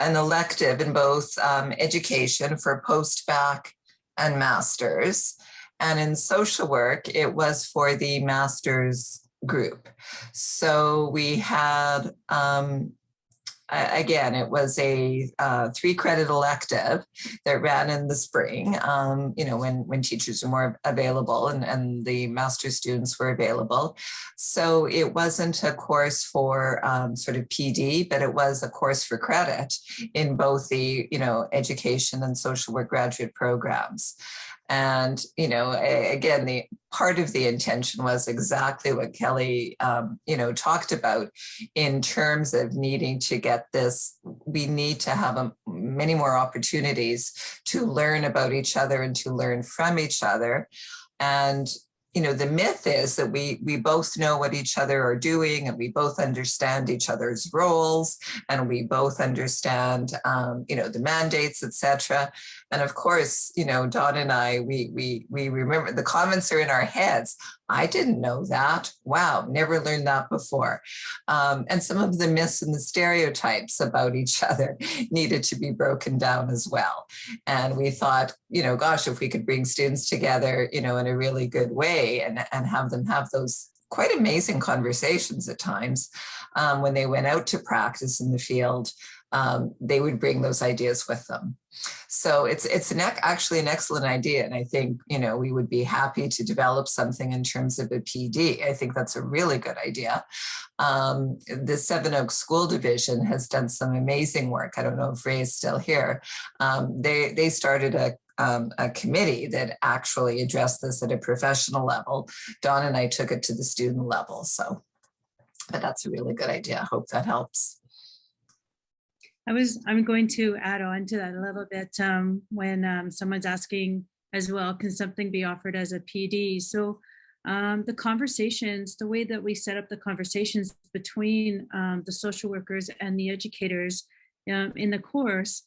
elective in both education for post-bac and masters, and in social work, it was for the master's group. So we had, again, it was a 3-credit elective that ran in the spring, you know, when teachers were more available and the master students were available. So it wasn't a course for sort of PD, but it was a course for credit in both the, you know, education and social work graduate programs. And, you know, again, the part of the intention was exactly what Kelly, you know, talked about in terms of needing to get this. We need to have many more opportunities to learn about each other and to learn from each other. And, you know, the myth is that we both know what each other are doing, and we both understand each other's roles, and we both understand, you know, the mandates, etc. And of course, you know, Dawn and I, we remember the comments are in our heads. I didn't know that. Wow, never learned that before. And some of the myths and the stereotypes about each other needed to be broken down as well. And we thought, you know, gosh, if we could bring students together, you know, in a really good way and have them have those quite amazing conversations at times. When they went out to practice in the field, they would bring those ideas with them. So it's actually an excellent idea. And I think, we would be happy to develop something in terms of a PD. I think that's a really good idea. The Seven Oaks School Division has done some amazing work. I don't know if Ray is still here. They started a committee that actually addressed this at a professional level. Dawn and I took it to the student level. But that's a really good idea. I hope that helps. I'm going to add on to that a little bit when someone's asking as well, can something be offered as a PD? So the conversations, the way that we set up the conversations between the social workers and the educators in the course,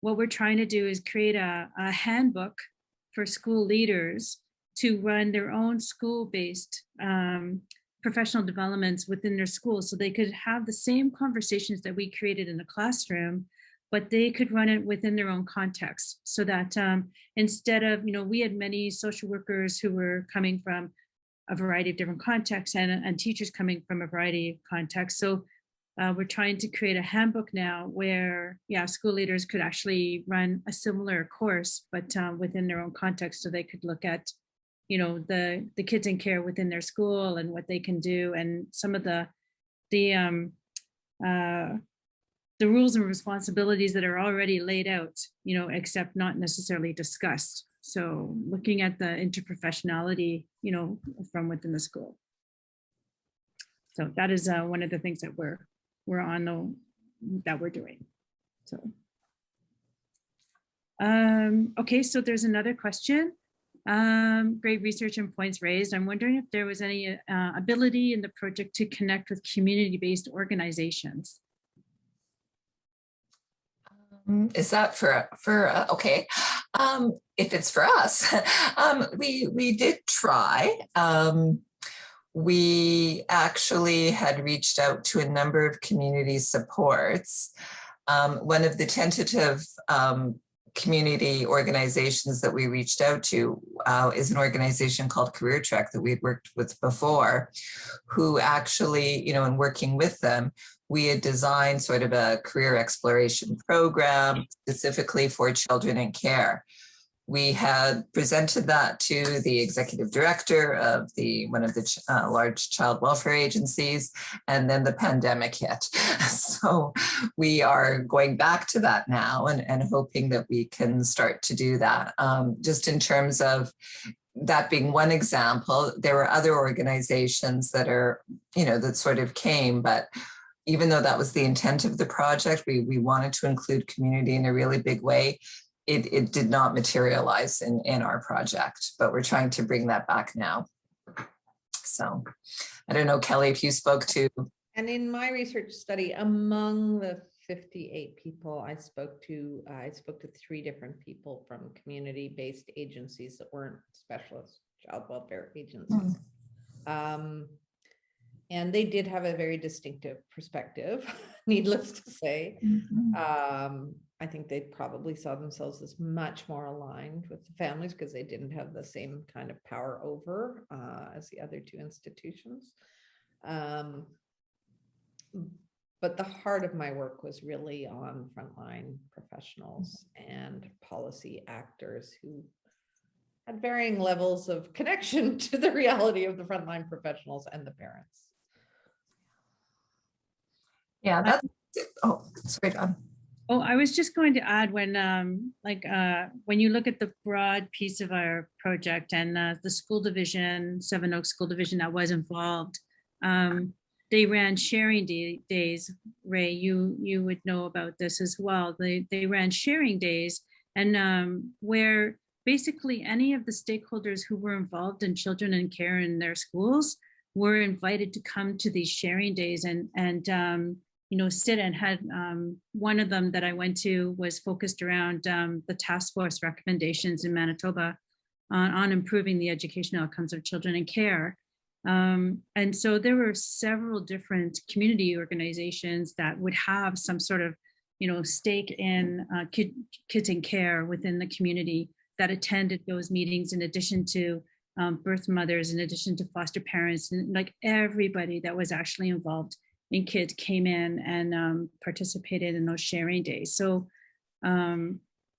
what we're trying to do is create a handbook for school leaders to run their own school-based professional developments within their school, so they could have the same conversations that we created in the classroom, but they could run it within their own context, so that instead of, we had many social workers who were coming from a variety of different contexts and teachers coming from a variety of contexts. So we're trying to create a handbook now where, school leaders could actually run a similar course, but within their own context, so they could look at the kids in care within their school and what they can do, and some of the rules and responsibilities that are already laid out, except not necessarily discussed. So looking at the interprofessionality, from within the school. So that is one of the things that we're doing. So okay, so there's another question. Great research and points raised. I'm wondering if there was any ability in the project to connect with community-based organizations. Is that for okay? If it's for us, we did try. We actually had reached out to a number of community supports. One of the tentative community organizations that we reached out to is an organization called Career Trek that we'd worked with before, who actually, in working with them, we had designed sort of a career exploration program specifically for children in care. We had presented that to the executive director of one of the large child welfare agencies, and then the pandemic hit. So we are going back to that now and hoping that we can start to do that. Just in terms of that being one example, there were other organizations that are, that sort of came, but even though that was the intent of the project, we wanted to include community in a really big way. It did not materialize in our project, but we're trying to bring that back now. So I don't know, Kelly, if you spoke to. And in my research study, among the 58 people I spoke to 3 different people from community-based agencies that weren't specialist child welfare agencies. And they did have a very distinctive perspective, needless to say. I think they probably saw themselves as much more aligned with the families because they didn't have the same kind of power over as the other 2 institutions. But the heart of my work was really on frontline professionals and policy actors who had varying levels of connection to the reality of the frontline professionals and the parents. Yeah, that's oh, sorry, John. Oh, I was just going to add when you look at the broad piece of our project and the school division, Seven Oaks School Division that was involved, they ran sharing days. Ray, you would know about this as well. They ran sharing days, and where basically any of the stakeholders who were involved in children in care in their schools were invited to come to these sharing days and sit and had one of them that I went to was focused around the task force recommendations in Manitoba on improving the educational outcomes of children in care. And so there were several different community organizations that would have some sort of, stake in kids in care within the community that attended those meetings, in addition to birth mothers, in addition to foster parents, and like everybody that was actually involved in kids came in and participated in those sharing days. So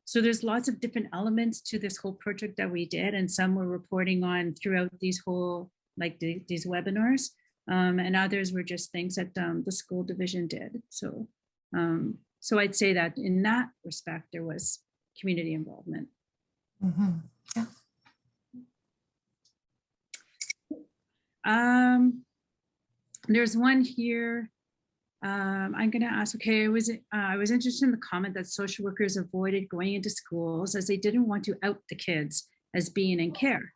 so there's lots of different elements to this whole project that we did, and some we're reporting on throughout these whole, like these webinars, and others were just things that the school division did. So so I'd say that in that respect, there was community involvement. Yeah. There's one here. I'm going to ask, okay, I was interested in the comment that social workers avoided going into schools as they didn't want to out the kids as being in care.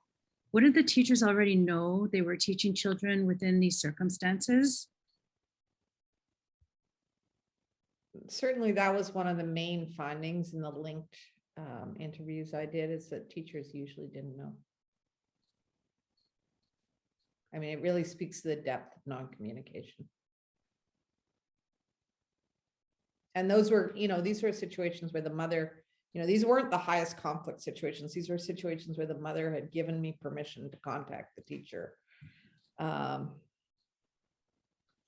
Wouldn't the teachers already know they were teaching children within these circumstances? Certainly that was one of the main findings in the linked interviews I did, is that teachers usually didn't know. I mean, it really speaks to the depth of non-communication. And those were, these were situations where the mother, these weren't the highest conflict situations. These were situations where the mother had given me permission to contact the teacher.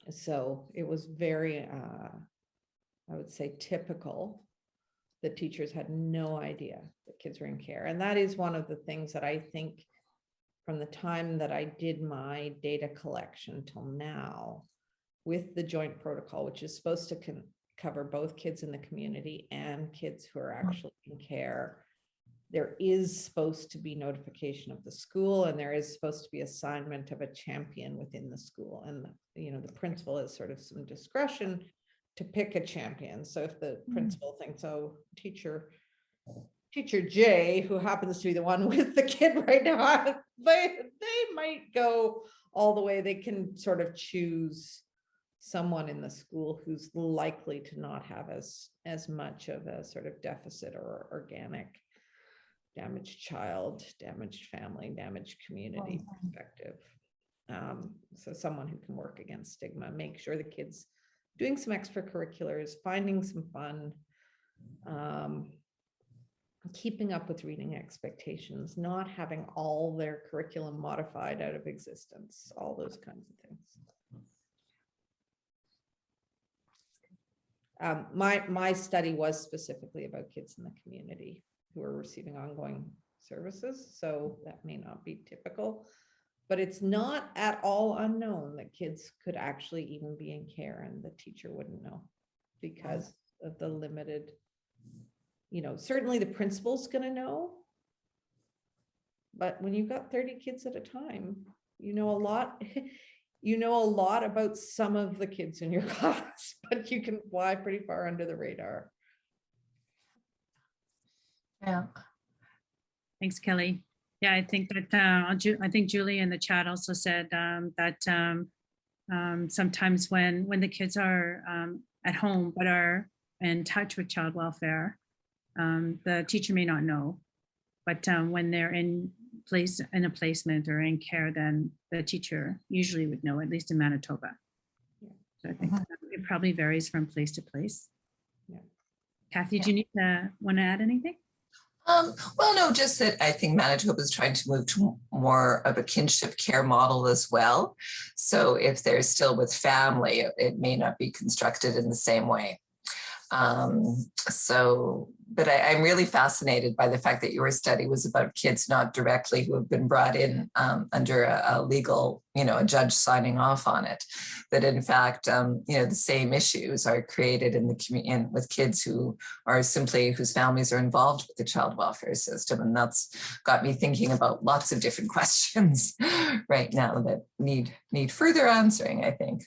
So it was very, I would say, typical that teachers had no idea that kids were in care. And that is one of the things that I think from the time that I did my data collection till now with the joint protocol, which is supposed to cover both kids in the community and kids who are actually in care, there is supposed to be notification of the school, and there is supposed to be assignment of a champion within the school. And, the principal has sort of some discretion to pick a champion. So if the principal thinks, oh, teacher J, who happens to be the one with the kid right now, they might go all the way. They can sort of choose someone in the school who's likely to not have as much of a sort of deficit or organic damaged child, damaged family, damaged community perspective. So someone who can work against stigma, make sure the kids doing some extracurriculars, finding some fun, keeping up with reading expectations, not having all their curriculum modified out of existence, all those kinds of things. My study was specifically about kids in the community who are receiving ongoing services, so that may not be typical, but it's not at all unknown that kids could actually even be in care and the teacher wouldn't know because of the limited, certainly the principal's going to know, but when you've got 30 kids at a time, a lot. You know a lot about some of the kids in your class, but you can fly pretty far under the radar. Yeah. Thanks, Kelly. Yeah, I think that I think Julie in the chat also said that sometimes when the kids are at home but are in touch with child welfare, the teacher may not know, but when they're in a placement or in care, then the teacher usually would know, at least in Manitoba. Yeah. So I think it probably varies from place to place. Yeah. Kathy, do you want to add anything? Well, no, just that I think Manitoba is trying to move to more of a kinship care model as well. So if they're still with family, it may not be constructed in the same way. But I'm really fascinated by the fact that your study was about kids not directly who have been brought in under a legal, a judge signing off on it. That in fact, the same issues are created in the community with kids who are simply whose families are involved with the child welfare system, and that's got me thinking about lots of different questions right now that need further answering. I think.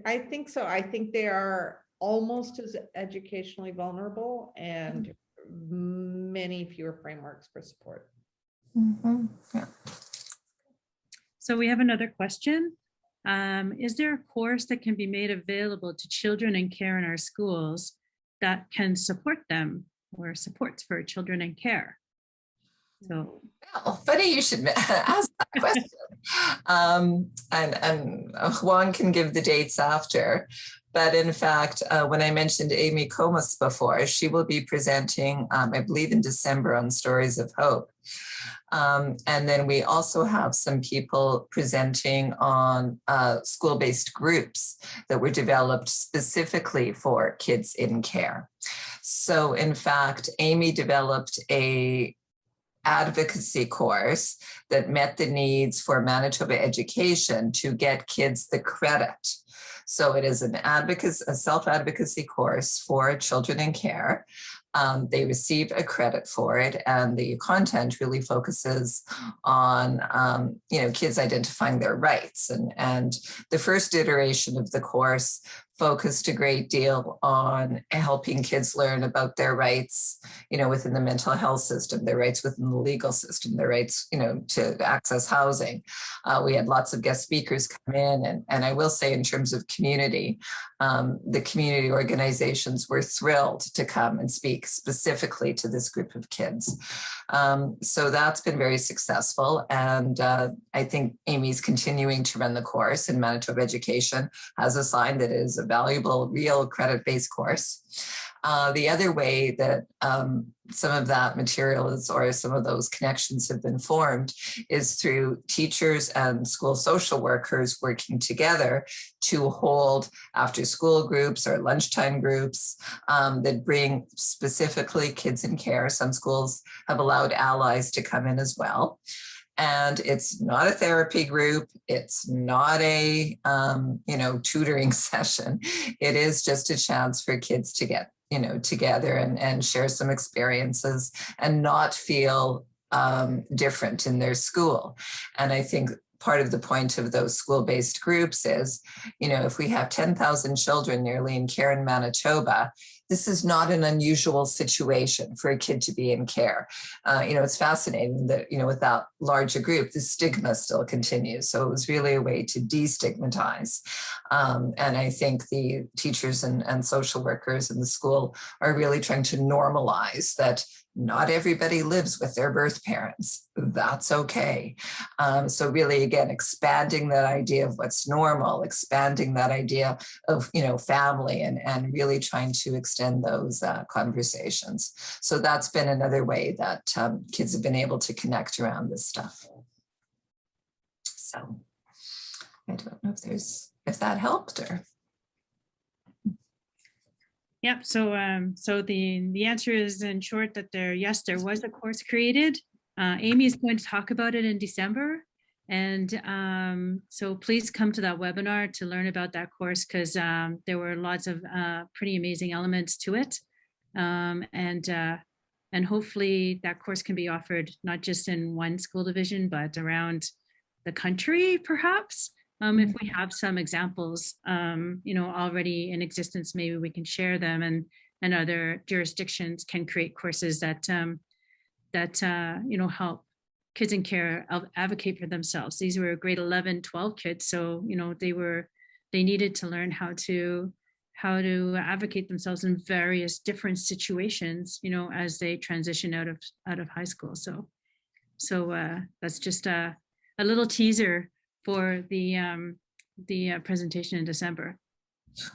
I think so. I think they are almost as educationally vulnerable and many fewer frameworks for support. Yeah. So we have another question. Is there a course that can be made available to children in care in our schools that can support them, or supports for children in care? So, well, funny you should ask that question. And Juan can give the dates after. But in fact, when I mentioned Amy Comas before, she will be presenting, I believe in December, on Stories of Hope. And then we also have some people presenting on school-based groups that were developed specifically for kids in care. So in fact, Amy developed a advocacy course that met the needs for Manitoba education to get kids the credit. So it is a self-advocacy course for children in care. They receive a credit for it, and the content really focuses on kids identifying their rights. And the first iteration of the course focused a great deal on helping kids learn about their rights, within the mental health system, their rights within the legal system, their rights, to access housing. We had lots of guest speakers come in, and I will say, in terms of community, the community organizations were thrilled to come and speak specifically to this group of kids. So that's been very successful. And I think Amy's continuing to run the course, and Manitoba Education has a sign that it is a valuable, real credit-based course. The other way that some of that material is, or some of those connections have been formed, is through teachers and school social workers working together to hold after-school groups or lunchtime groups that bring specifically kids in care. Some schools have allowed allies to come in as well. And it's not a therapy group. It's not a, tutoring session. It is just a chance for kids to get, together and share some experiences and not feel different in their school. And I think part of the point of those school-based groups is, if we have 10,000 children nearly in care in Manitoba, this is not an unusual situation for a kid to be in care. It's fascinating that, with that larger group, the stigma still continues. So it was really a way to destigmatize. And I think the teachers and social workers in the school are really trying to normalize that not everybody lives with their birth parents. That's okay. So really, again, expanding that idea of what's normal, expanding that idea of, family, and really trying to extend those conversations. So that's been another way that kids have been able to connect around this stuff. So I don't know if that helped or. Yep. So the answer is, in short, that there was a course created. Amy is going to talk about it in December. And so please come to that webinar to learn about that course, because there were lots of pretty amazing elements to it. And hopefully that course can be offered not just in one school division, but around the country, perhaps. If we have some examples, already in existence, maybe we can share them, and other jurisdictions can create courses that help kids in care advocate for themselves. These were grade 11, 12 kids, so they needed to learn how to advocate themselves in various different situations, as they transition out of high school. So that's just a little teaser for the presentation in December.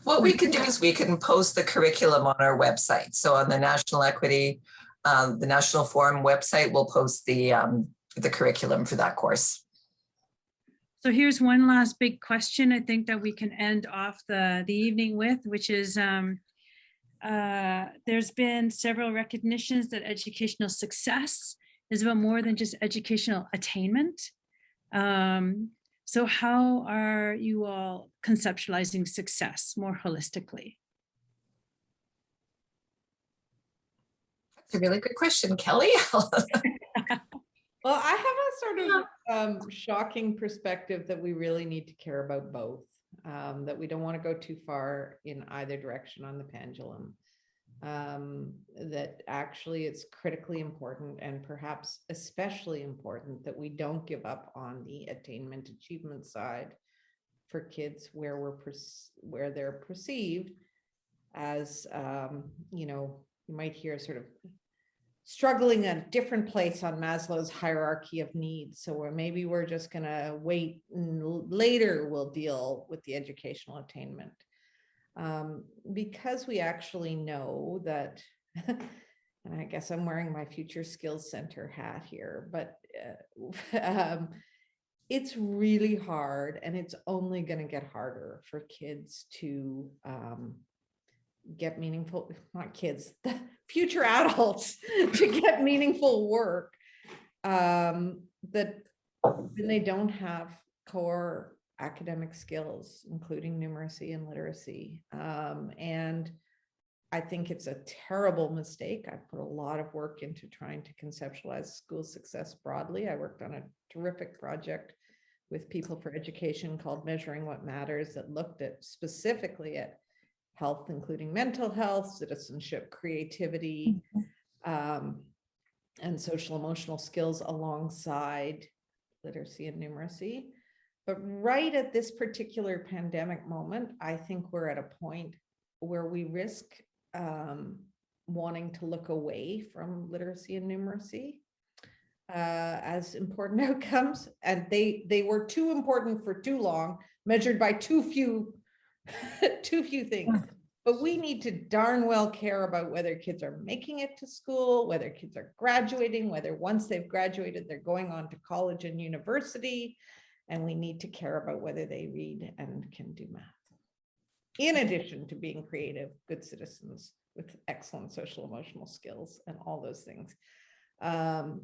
What we can do is we can post the curriculum on our website. So on the National Equity, the National Forum website, we'll post the curriculum for that course. So here's one last big question I think that we can end off the evening with, which is there's been several recognitions that educational success is about more than just educational attainment. So how are you all conceptualizing success more holistically? That's a really good question, Kelly. Well, I have a sort of shocking perspective that we really need to care about both, that we don't want to go too far in either direction on the pendulum, that actually it's critically important, and perhaps especially important, that we don't give up on the attainment achievement side for kids where they're perceived as, you might hear sort of struggling a different place on Maslow's hierarchy of needs. So maybe we're just going to wait and later we'll deal with the educational attainment. Because we actually know that, and I guess I'm wearing my Future Skills Center hat here, but it's really hard, and it's only going to get harder for kids to get meaningful, not kids, the future adults to get meaningful work that when they don't have core academic skills, including numeracy and literacy. And I think it's a terrible mistake. I put a lot of work into trying to conceptualize school success broadly. I worked on a terrific project with People for Education called Measuring What Matters that looked at specifically at health, including mental health, citizenship, creativity, and social emotional skills alongside literacy and numeracy. But right at this particular pandemic moment, I think we're at a point where we risk wanting to look away from literacy and numeracy as important outcomes. And they were too important for too long, measured by too few things. But we need to darn well care about whether kids are making it to school, whether kids are graduating, whether once they've graduated, they're going on to college and university. And we need to care about whether they read and can do math, in addition to being creative, good citizens with excellent social emotional skills and all those things.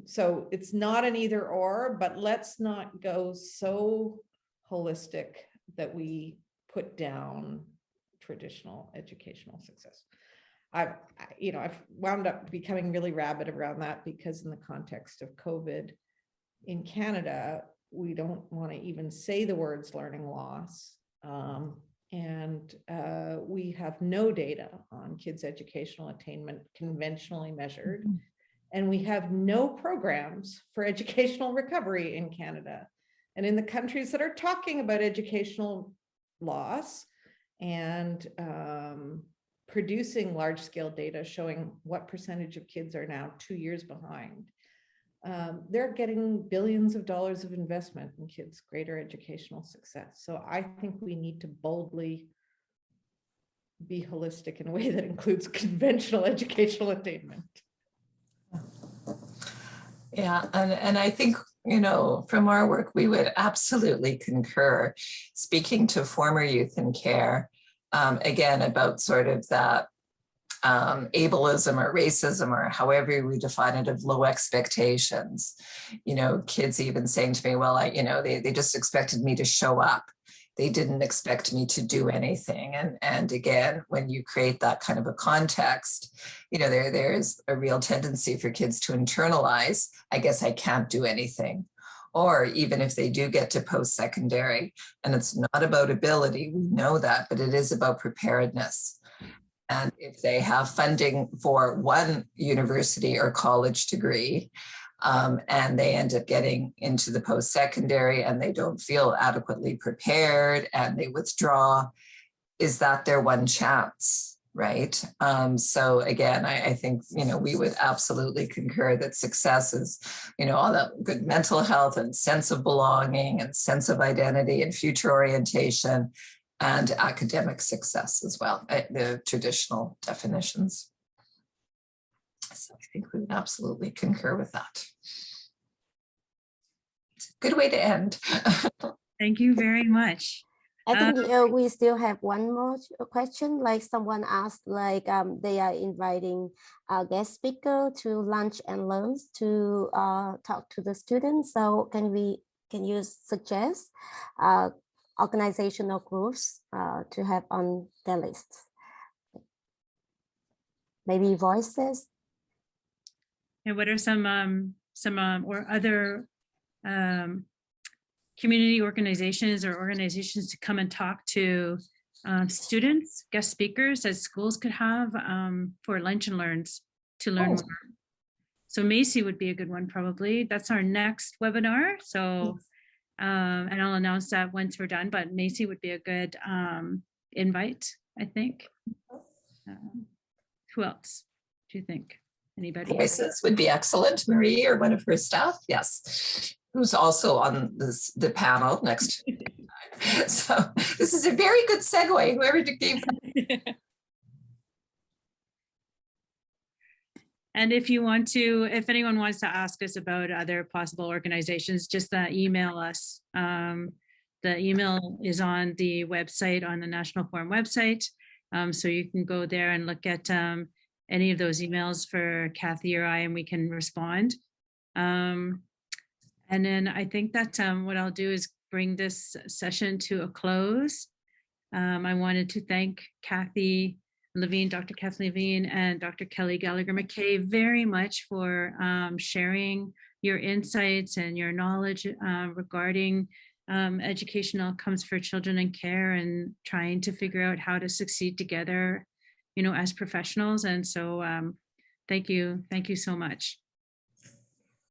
So it's not an either or, but let's not go so holistic that we put down traditional educational success. I've wound up becoming really rabid around that because in the context of COVID in Canada, we don't want to even say the words learning loss. And we have no data on kids' educational attainment conventionally measured. And we have no programs for educational recovery in Canada. And in the countries that are talking about educational loss and producing large-scale data showing what percentage of kids are now 2 years behind, they're getting billions of dollars of investment in kids' greater educational success. So I think we need to boldly be holistic in a way that includes conventional educational attainment. Yeah, and I think, from our work, we would absolutely concur. Speaking to former youth in care, again, about sort of that ableism or racism or however we define it, of low expectations. Kids even saying to me, well, they just expected me to show up. They didn't expect me to do anything. And again, when you create that kind of a context, there is a real tendency for kids to internalize, I guess I can't do anything. Or even if they do get to post-secondary, and it's not about ability, we know that, but it is about preparedness. And if they have funding for one university or college degree, and they end up getting into the post-secondary and they don't feel adequately prepared and they withdraw, is that their one chance, right? So again, I think, we would absolutely concur that success is, all that good mental health and sense of belonging and sense of identity and future orientation and academic success as well, the traditional definitions. So I think we would absolutely concur with that. It's a good way to end. Thank you very much. I think we still have one more question. Like someone asked, they are inviting a guest speaker to lunch and learns to talk to the students. So can you suggest organizational groups to have on their list? Maybe voices. And what are some or other community organizations or organizations to come and talk to students, guest speakers that schools could have for lunch and learns to learn more? So Macy would be a good one, probably. That's our next webinar. So, and I'll announce that once we're done, but Macy would be a good invite, I think. Who else do you think? Anybody? Voices would be excellent. Marie or one of her staff, yes, who's also on the panel next. So this is a very good segue, whoever gave. And if anyone wants to ask us about other possible organizations, just email us. The email is on the website, on the National Forum website. So you can go there and look at any of those emails for Kathy or I, and we can respond. And then I think that what I'll do is bring this session to a close. I wanted to thank Kathy Levine, Dr. Kathryn Levine, and Dr. Kelly Gallagher-Mackay very much for sharing your insights and your knowledge regarding educational outcomes for children in care and trying to figure out how to succeed together, as professionals. And so thank you so much.